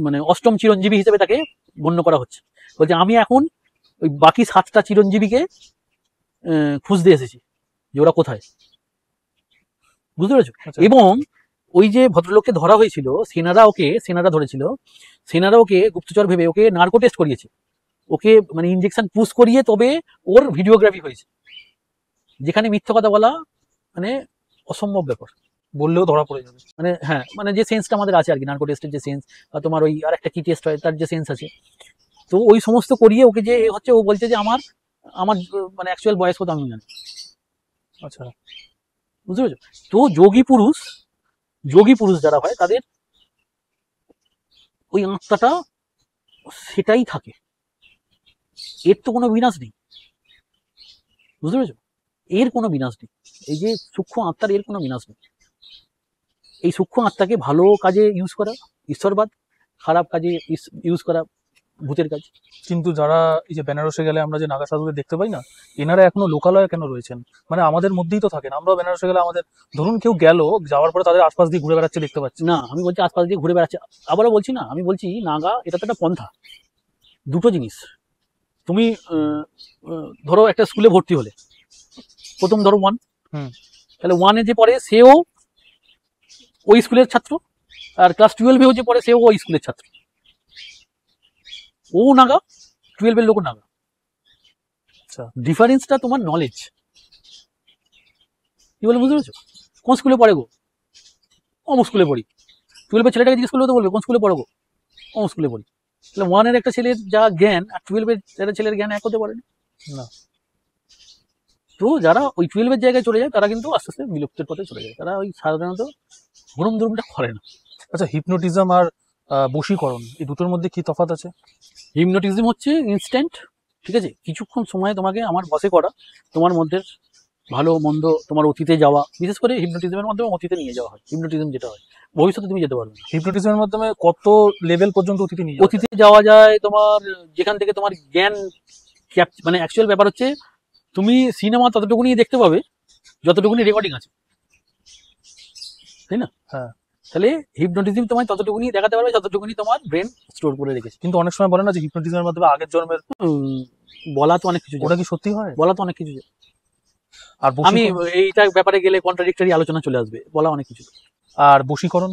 মানে অষ্টম চিরঞ্জীবী হিসেবে তাকে গণ্য করা হচ্ছে। বলছে আমি এখন ওই বাকি 7টা চিরঞ্জীবীকে খুঁজতে এসেছি যে ওরা কোথায়, বুঝতে পেরেছো? এবং ওই যে ভদ্রলোককে ধরা হয়েছিল, সেনারা ধরেছিল, সেনারা ওকে গুপ্তচর ভেবে ওকে নার্কো টেস্ট করিয়েছে, ওকে মানে ইনজেকশন পুশ করিয়ে তবে ওর ভিডিওগ্রাফি হয়েছে, যেখানে মিথ্যা কথা বলা মানে অসম্ভব ব্যাপার, বললেও ধরা পড়ে যাবে। মানে হ্যাঁ, মানে যে সেন্সটা আমাদের আছে আর কি, নার্কো টেস্টের যে সেন্স, বা তোমার ওই আর একটা কি টেস্ট হয় তার যে সেন্স আছে, তো ওই সমস্ত করিয়ে ওকে যে হচ্ছে, ও বলছে যে আমার আমার মানে অ্যাকচুয়াল বয়স কত আমি জানি। আচ্ছা, বুঝতে পেরেছো? তো যোগী পুরুষ যারা হয় তাদের ওই আত্মাটা সেটাই থাকে, এর তো কোনো বিনাশ নেই, বুঝতে পেরেছো? এর কোনো বিনাশ নেই, এই যে সূক্ষ্ম আত্মার এর কোনো বিনাশ নেই। এই সূক্ষ্ম আত্মাকে ভালো কাজে ইউজ করা ঈশ্বরবাদ, খারাপ কাজে ইউজ করা ভূতের কাজ। কিন্তু যারা এই যে বেনারসে গেলে আমরা যে নাগা সাধুদের দেখতে পাই না, এনারা এখনো লোকালয়ে কেন রয়েছেন? মানে আমাদের মধ্যেই তো থাকেন, আমরাও বেনারসে গেলে আমাদের, ধরুন কেউ গেল, যাওয়ার পরে তাদের আশপাশ দিয়ে ঘুরে বেড়াচ্ছে দেখতে পাচ্ছি। না, আমি বলছি আশপাশ দিয়ে ঘুরে বেড়াচ্ছে, আবারও বলছি না, আমি বলছি নাগা এটা তো একটা পন্থা, দুটো জিনিস। তুমি ধরো একটা স্কুলে ভর্তি হলে, প্রথম ধরো 1, তাহলে 1-এ যে পড়ে সেও ওই স্কুলের ছাত্র, আর ক্লাস 12-এও যে পড়ে সেও ওই স্কুলের ছাত্র, ও নাগা, 12-এর লোক নাগা। আচ্ছা, ডিফারেন্সটা তোমার নলেজ, কি বলে বুঝতে পেরেছো? কোন স্কুলে পড়ে গো? অমুক স্কুলে পড়ি। 12-এর ছেলেটাকে জিজ্ঞেস করলেও তো বলবে কোন স্কুলে পড়ো গো? অমুক স্কুলে পড়ি। তাহলে 1-এর একটা ছেলের যা জ্ঞান আর 12-এর একটা ছেলের জ্ঞান এক হতে পারে না। তো যারা ওই 12-এর জায়গায় চলে যায় তারা কিন্তু আস্তে আস্তে বিলুপ্তের পথে চলে যায়, তারা ওই সাধারণত হুড়ুম দুরুমটা করে না। আচ্ছা, হিপনোটিজম আর বশীকরণ, এই দুটোর মধ্যে কি তফাৎ আছে? হিপনোটিজম হচ্ছে ইনস্ট্যান্ট, ঠিক আছে, কিছুক্ষণ সময় তোমাকে আমার বশে করা, তোমার মধ্যে ভালো মন্দ তোমার অতীতে যাওয়া, বিশেষ করে হিপনোটিজমের মাধ্যমে অতীতে নিয়ে যাওয়া হয়। হিপনোটিজম যেটা হয়, ভবিষ্যতে তুমি যেতে পারবে না। হিপনোটিজমের মাধ্যমে কত লেভেল পর্যন্ত অতীতে নিয়ে অতীতে যাওয়া যায় তোমার, যেখান থেকে তোমার জ্ঞান মানে অ্যাকচুয়াল ব্যাপার হচ্ছে তুমি সিনেমা ততটুকুনি দেখতে পাবে যতটুকুনি রেকর্ডিং আছে, তাই না? হ্যাঁ। তাহলে হিপনোটিজম তোমায় ততটুকুনি দেখাতে পারবে যতটুকুনি তোমার ব্রেন স্টোর করে রেখেছে। কিন্তু অনেক সময় বলে না যে হিপনোটিজমের মাধ্যমে আগের জন্মের, বলা তো অনেক কিছু, ওটা কি সত্যি হয়? বলা তো অনেক কিছু। আর আমি এইটা ব্যাপারে গেলে কন্ট্রাডিক্টরি আলোচনা চলে আসবে, বলা অনেক কিছু। আর বশীকরণ?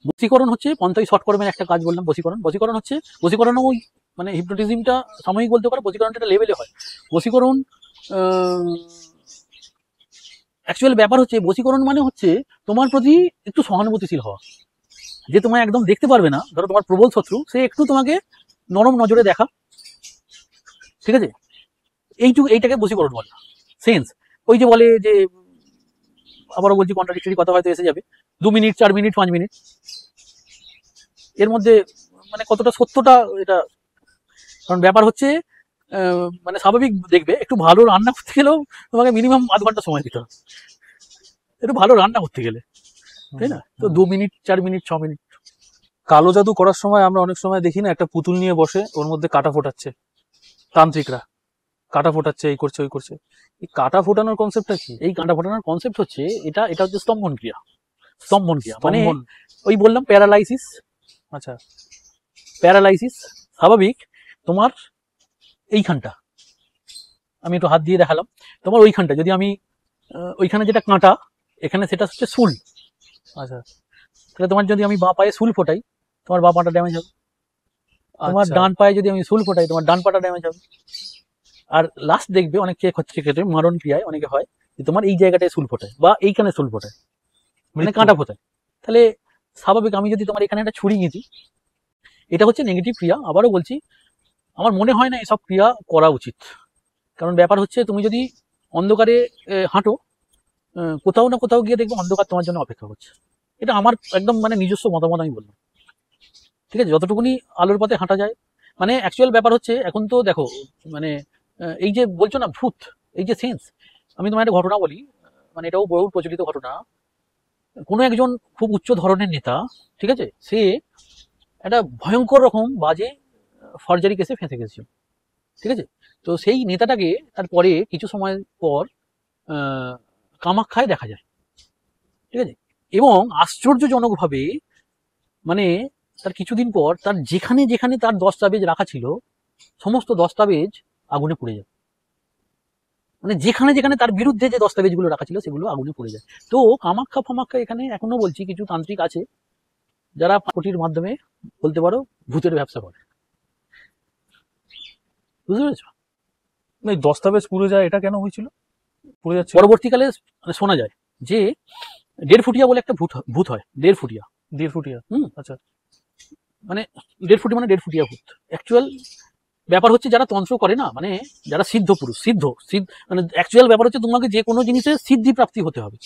বশীকরণ হচ্ছে পন্থাই শর্ট কর্মের একটা কাজ বললাম। বশীকরণ হচ্ছে ওই মানে হিপনোটিজমটা সাময়িক বলতে পারো, বশীকরণটা একটা লেভেলে হয়। বশীকরণ অ্যাকচুয়াল ব্যাপার হচ্ছে, বশীকরণ মানে হচ্ছে তোমার প্রতি একটু সহানুভূতিশীল হওয়া, যে তোমায় একদম দেখতে পারবে না, ধরো তোমার প্রবল শত্রু, সে একটু তোমাকে নরম নজরে দেখা, ঠিক আছে, এইটাকে বশীকরণ বলে। সেন্স ওই যে বলে যে, আবারও বলছি কন্ট্রাডিক্টরি কথা হয়তো এসে যাবে, 2 মিনিট 4 মিনিট 5 মিনিট, এর মধ্যে মানে কতটা সত্যটা এটা, কারণ ব্যাপার হচ্ছে মানে স্বাভাবিক দেখবে, একটু ভালো রান্না করতে গেলেও তোমাকে মিনিমাম আধ ঘন্টা সময় দিতে হবে, একটু ভালো রান্না করতে গেলে, তাই না? তো 2 মিনিট 4 মিনিট 6 মিনিট। কালো জাদু করার সময় আমরা অনেক সময় দেখি না, একটা পুতুল নিয়ে বসে ওর মধ্যে কাটা ফোটাচ্ছে, তান্ত্রিকরা কাটা ফোটাচ্ছে, এই করছে ওই করছে। এই কাটা ফোটানোর কনসেপ্টটা কি? এই কাঁটা ফোটানোর কনসেপ্ট হচ্ছে এটা হচ্ছে স্তম্ভন ক্রিয়া। মানে ওই বললাম প্যারালাইসিস। আচ্ছা, প্যারালাইসিস স্বাভাবিক তোমার এইখানটা, আমি একটু হাত দিয়ে দেখালাম, তোমার ওইখানটা যদি আমি ওইখানে যেটা কাঁটা, এখানে সেটা হচ্ছে শুল। আচ্ছা, তাহলে তোমার যদি আমি বাঁ পায়ে শুল ফোটাই, তোমার বাঁ পাটা ড্যামেজ হবে। তোমার ডান পায়ে যদি আমি শুল ফোটাই, তোমার ডান পাটা ড্যামেজ হবে। আর লাস্ট দেখবে অনেক ক্ষেত্রে মারণ ক্রিয়ায় অনেকে হয় যে তোমার এই জায়গাটায় শুল ফোটায় বা এইখানে শুল ফোটায়, মানে কাঁটা ফোটায়। তাহলে স্বাভাবিক আমি যদি তোমার এখানে একটা ছুরি গেঁথি, এটা হচ্ছে নেগেটিভ ক্রিয়া। আবারও বলছি, আমার মনে হয় না এসব ক্রিয়া করা উচিত, কারণ ব্যাপার হচ্ছে তুমি যদি অন্ধকারে হাঁটো, কোথাও না কোথাও গিয়ে দেখবে অন্ধকার তোমার জন্য অপেক্ষা করছে। এটা আমার একদম মানে নিজস্ব মতামত আমি বললাম, ঠিক আছে, যতটুকুনি আলোর পথে হাঁটা যায়। মানে অ্যাকচুয়াল ব্যাপার হচ্ছে এখন তো দেখো, মানে এই যে বলছো না ভূত, এই যে সেন্স, আমি তোমার একটা ঘটনা বলি, মানে এটাও বহু প্রচলিত ঘটনা। কোনো একজন খুব উচ্চ ধরনের নেতা, ঠিক আছে, সে একটা ভয়ঙ্কর রকম বাজে ফর্জারি কেসে ফেঁসে গেছিল, ঠিক আছে। তো সেই নেতাটাকে তারপরে কিছু সময় পর কামাখ্যায় দেখা যায়, ঠিক আছে। এবং আশ্চর্যজনকভাবে মানে তার কিছুদিন পর তার যেখানে যেখানে তার দস্তাবেজ রাখা ছিল সমস্ত দস্তাবেজ আগুনে পুড়ে যায়, মানে যেখানে যেখানে তার বিরুদ্ধে যে দস্তাবেজগুলো রাখা ছিল সেগুলো আগুনে পুড়ে যায়। তো কামাখ্যা ফামাখ্যা এখানে এখনো বলছি কিছু তান্ত্রিক আছে যারা কোটির মাধ্যমে বলতে পারো ভূতের ব্যবসা করে, বুঝতে পেরেছো। এই দস্তাবেজ পুড়ে যায়, এটা কেন হয়েছিল, পুড়ে যাচ্ছে? পরবর্তীকালে মানে শোনা যায় যে 1.5 ফুটিয়া বলে একটা ভূত হয়, 1.5 ফুটিয়া। 1.5 ফুটিয়া? আচ্ছা। মানে 1.5 ফুটি মানে 1.5 ফুটিয়া ভূত। অ্যাকচুয়াল ব্যাপার হচ্ছে যারা তন্ত্র করে না, মানে যারা সিদ্ধ পুরুষ, সিদ্ধ মানে অ্যাকচুয়াল ব্যাপার হচ্ছে তোমাকে যে কোনো জিনিসে সিদ্ধি প্রাপ্তি হতে হবে।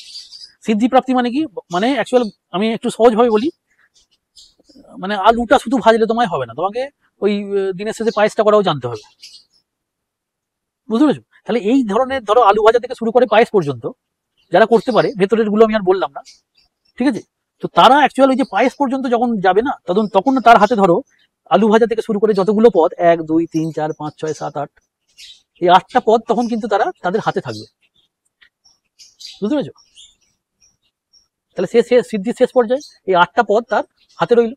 সিদ্ধি প্রাপ্তি মানে কি, মানে অ্যাকচুয়াল আমি একটু সহজভাবে বলি, মানে আলুটা শুধু ভাজলে তোমায় হবে না, তোমাকে ওই দিনের শেষে পায়েসটা করাও জানতে হবে, বুঝতে পেরেছো। তাহলে এই ধরনের ধরো আলু ভাজা থেকে শুরু করে পায়েস পর্যন্ত যারা করতে পারে, ভেতরের গুলো আমি আর বললাম না, ঠিক আছে। তো তারা অ্যাকচুয়াল ওই যে পায়েস পর্যন্ত যখন যাবে না, তখন তার হাতে ধরো আলু ভাজা থেকে শুরু করে যতগুলো পদ 1 2 3 4 5 6 7 8 এই 8টা পদ তখন কিন্তু তাদের হাতে থাকবে, বুঝতে পেরেছো। তাহলে সে সিদ্ধির শেষ পর্যায়ে এই 8টা পদ তার হাতে রইল,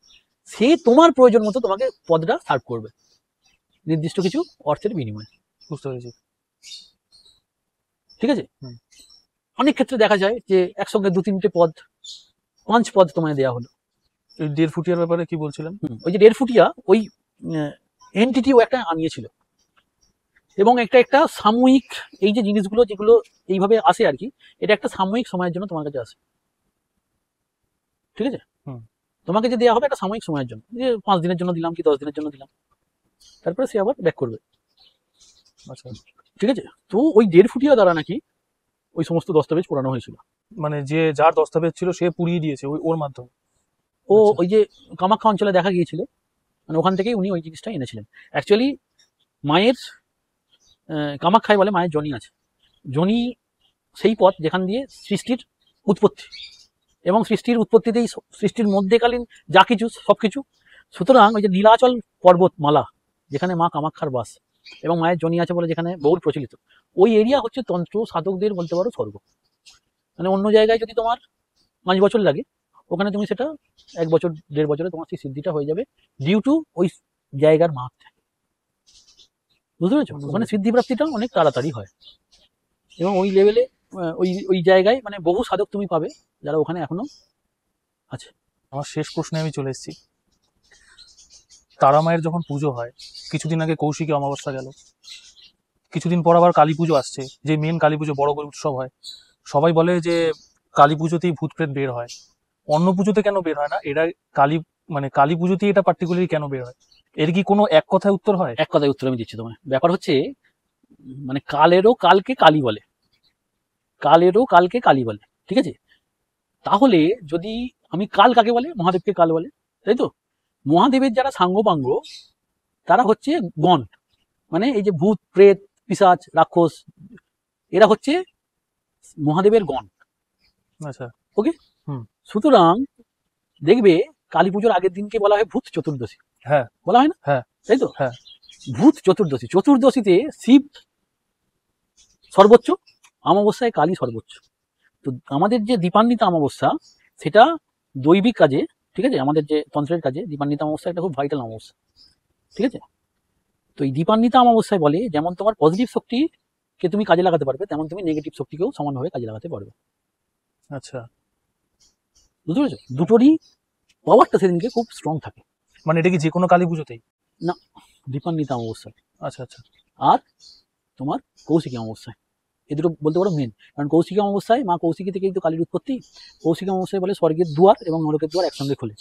সে তোমার প্রয়োজন মতো তোমাকে পদটা সার্ভ করবে নির্দিষ্ট কিছু অর্থের বিনিময়ে, বুঝতে পেরেছি, ঠিক আছে। অনেক ক্ষেত্রে দেখা যায় যে একসঙ্গে 2-3টে পদ 5 পদ তোমায় দেওয়া হলো। এই 1.5 ফুটিয়ার ব্যাপারে কি বলছিলেন? ওই যে 1.5 ফুটিয়া ওই এন্টিটিও একটা আনিয়েছিল, এবং একটা সাময়িক এই যে জিনিসগুলো যেগুলো এইভাবে আসে আর কি, এটা একটা সাময়িক সময়ের জন্য তোমার কাছে আসে, ঠিক আছে। তোমাকে যে দেওয়া হবে একটা সাময়িক সময়ের জন্য, যে 5 দিনের জন্য দিলাম কি 10 দিনের জন্য দিলাম, তারপরে সে আবার ব্যাক করবে, আচ্ছা, ঠিক আছে। তো ওই 1.5 ফুটিয়া দ্বারা নাকি ওই সমস্ত দস্তাবেজ পোড়ানো হয়েছিল, মানে যে যার দস্তাবেজ ছিল সে পুড়িয়ে দিয়েছে ওর মাধ্যমে। ও ওই যে কামাখ্যা অঞ্চলে দেখা গিয়েছিল, মানে ওখান থেকেই উনি ওই জিনিসটা এনেছিলেন। অ্যাকচুয়ালি মায়ের কামাখ্যায় বলে মায়ের জনি আছে, জনি সেই পথ যেখান দিয়ে সৃষ্টির উৎপত্তি, এবং সৃষ্টির উৎপত্তিতেই সৃষ্টির মধ্যেকালীন যা কিছু সবকিছু। সুতরাং ওই যে নীলাচল পর্বতমালা যেখানে মা কামাখ্যার বাস এবং মায়ের জনি আছে বলে যেখানে বহুল প্রচলিত, ওই এরিয়া হচ্ছে তন্ত্র সাধকদের বলতে পারো স্বর্গ। মানে অন্য জায়গায় যদি তোমার 5 বছর লাগে, ওখানে তুমি সেটা 1 বছর 1.5 বছরে তোমার সেই সিদ্ধিটা হয়ে যাবে, ডিউ টু ওই জায়গার মাহাত্ম্য, বুঝতে পেরেছো। ওখানে সিদ্ধি প্রাপ্তিটা অনেক তাড়াতাড়ি হয়, এবং ওই লেভেলে ওই ওই জায়গায় মানে বহু সাধক তুমি পাবে যারা ওখানে এখনো আছে। আমার শেষ প্রশ্নে আমি চলে এসেছি। তারা মায়ের যখন পুজো হয়, কিছুদিন আগে কৌশিকী অমাবস্যা গেল, কিছুদিন পর আবার কালী পুজো আসছে, যে মেন কালী পুজো বড় করে উৎসব হয়। সবাই বলে যে কালী পুজোতেই ভূত প্রেত বের হয়, অন্য পুজোতে কেন বের হয় না? এরা কালী পুজোতেই এটা পার্টিকুলারলি কেন বের হয়? এর কি কোনো এক কথায় উত্তর হয়? এক কথায় উত্তর আমি দিচ্ছি তোমায়। ব্যাপার হচ্ছে মানে কালেরও কালকে কালী বলে, কালেরও কালকে কালী বলে, ঠিক আছে। তাহলে যদি আমি কাল কাকে বলে, মহাদেবকে কাল বলে, তাই তো। মহাদেবের যারা সাঙ্গপাঙ্গ তারা হচ্ছে গণ, মানে এই যে ভূত প্রেত পিশাচ রাক্ষস এরা হচ্ছে মহাদেবের গণ, আচ্ছা, ওকে। সুতরাং দেখবে কালী পুজোর আগের দিনকে বলা হয় ভূত চতুর্দশী, হ্যাঁ বলা হয় না? হ্যাঁ, তাই তো। হ্যাঁ, ভূত চতুর্দশী, চতুর্দশীতে শিব সর্বোচ্চ, অমাবস্যায় কালী সর্বোচ্চ। তো আমাদের যে দীপান্বিতা অমাবস্যা সেটা দৈবিক কাজে, ঠিক আছে, আমাদের যে তন্ত্রের কাজে দীপান্বিতা অমাবস্যা একটা খুব ভাইটাল অমাবস্যা, ঠিক আছে। তো এই দীপান্বিতা অমাবস্যায় বলে যেমন তোমার পজিটিভ শক্তিকে তুমি কাজে লাগাতে পারবে, তেমন তুমি নেগেটিভ শক্তিকেও সমানভাবে কাজে লাগাতে পারবে। আচ্ছা, বুঝতে পেরেছো, দুটোরই পাওয়ারটা সেদিনকে খুব স্ট্রং থাকে। মানে এটা কি যে কোনো কালী পুজোতেই? না, দীপান্বিতা অমাবস্যায় আচ্ছা আচ্ছা, আর তোমার কৌশিকী অমাবস্যায়, এ দুটো বলতে পারো মেন। কারণ কৌশিকী অমাবস্যায় মা কৌশিকী থেকেই তো কালীর উৎপত্তি। কৌশিকী অমাবস্যায় বলে স্বর্গের দুয়ার এবং নরকের দুয়ার একসঙ্গে খোলে,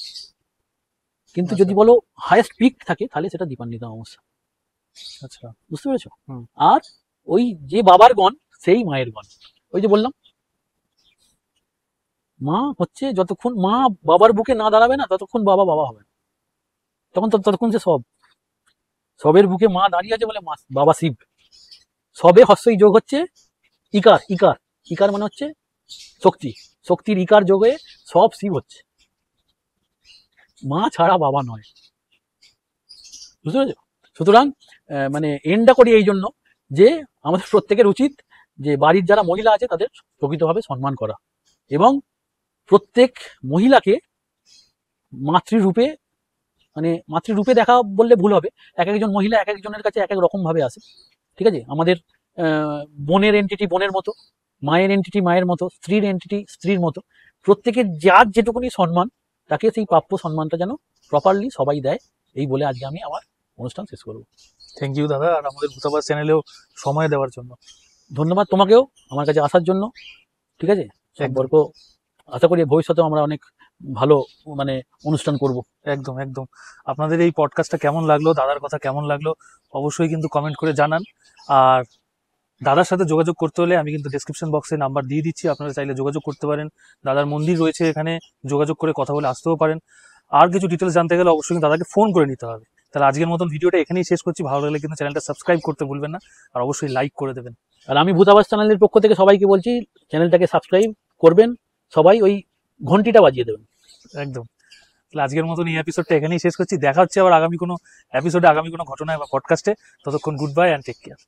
কিন্তু যদি বলো হাইয়েস্ট পিক থাকে তাহলে সেটা দীপান্বিতা অমাবস্যা। আচ্ছা, বুঝতে পেরেছো। আর ওই যে বাবার গণ সেই মায়ের গণ, ওই যে বললাম মা হচ্ছে যতক্ষণ মা বাবার বুকে না দাঁড়াবে না ততক্ষণ বাবা বাবা হবে না, ততক্ষণ সে সবের বুকে মা দাঁড়িয়ে আছে বলে মা বাবা শিব। সবে হস্যই যোগ হচ্ছে ইকার, ইকার ইকার মানে হচ্ছে শক্তি, শক্তির ইকার যোগে সব শিব হচ্ছে, মা ছাড়া বাবা নয়। বুঝতে পেরেছো? সুতরাং মানে এন্ডটা করি এই জন্য যে আমাদের প্রত্যেকের উচিত যে বাড়ির যারা মহিলা আছে তাদের প্রকৃতভাবে সম্মান করা এবং প্রত্যেক মহিলাকে মাতৃরূপে, মানে মাতৃরূপে দেখা বললে ভুল হবে, এক একজন মহিলা এক একজনের কাছে এক এক রকম ভাবে আসে, ঠিক আছে? আমাদের বোনের এন্টিটি বোনের মতো, মায়ের এন্টিটি মায়ের মতো, স্ত্রীর এন্টিটি স্ত্রীর মতো, প্রত্যেকের যার যেটুকুনি সম্মান তাকে সেই প্রাপ্য সম্মানটা যেন প্রপারলি সবাই দেয়, এই বলে আজকে আমি আমার অনুষ্ঠান শেষ করব। থ্যাংক ইউ দাদা, আর আমাদের ভূতাবাস চ্যানেলেও সময় দেওয়ার জন্য। ধন্যবাদ তোমাকেও আমার কাছে আসার জন্য, ঠিক আছে? সম্পর্ক আশা করি ভবিষ্যতেও আমরা অনেক ভালো মানে অনুষ্ঠান করব। একদম একদম। আপনাদের এই পডকাস্টটা কেমন লাগলো, দাদার কথা কেমন লাগলো, অবশ্যই কিন্তু কমেন্ট করে জানান। আর দাদার সাথে যোগাযোগ করতে হলে আমি কিন্তু ডেসক্রিপশন বক্সে নাম্বার দিয়ে দিচ্ছি, আপনারা চাইলে যোগাযোগ করতে পারেন। দাদার মন্দির রয়েছে এখানে, যোগাযোগ করে কথা বলে আসতেও পারেন। আর কিছু ডিটেলস জানতে গেলে অবশ্যই কিন্তু দাদাকে ফোন করে নিতে হবে। তাহলে আজকের মতন ভিডিওটা এখানেই শেষ করছি। ভালো লাগলে কিন্তু চ্যানেলটা সাবস্ক্রাইব করতে ভুলবেন না, আর অবশ্যই লাইক করে দেবেন। আর আমি ভূতাবাস চ্যানেলের পক্ষ থেকে সবাইকে বলছি চ্যানেলটাকে সাবস্ক্রাইব করবেন, সবাই ওই ঘন্টিটা বাজিয়ে দেবেন। একদম। তাহলে আজকের মতন এই এপিসোডটা এখানেই শেষ করছি। দেখা হচ্ছে আবার আগামী কোনো এপিসোডে, আগামী কোনো ঘটনায় বা পডকাস্টে। ততক্ষণ goodbye and take care.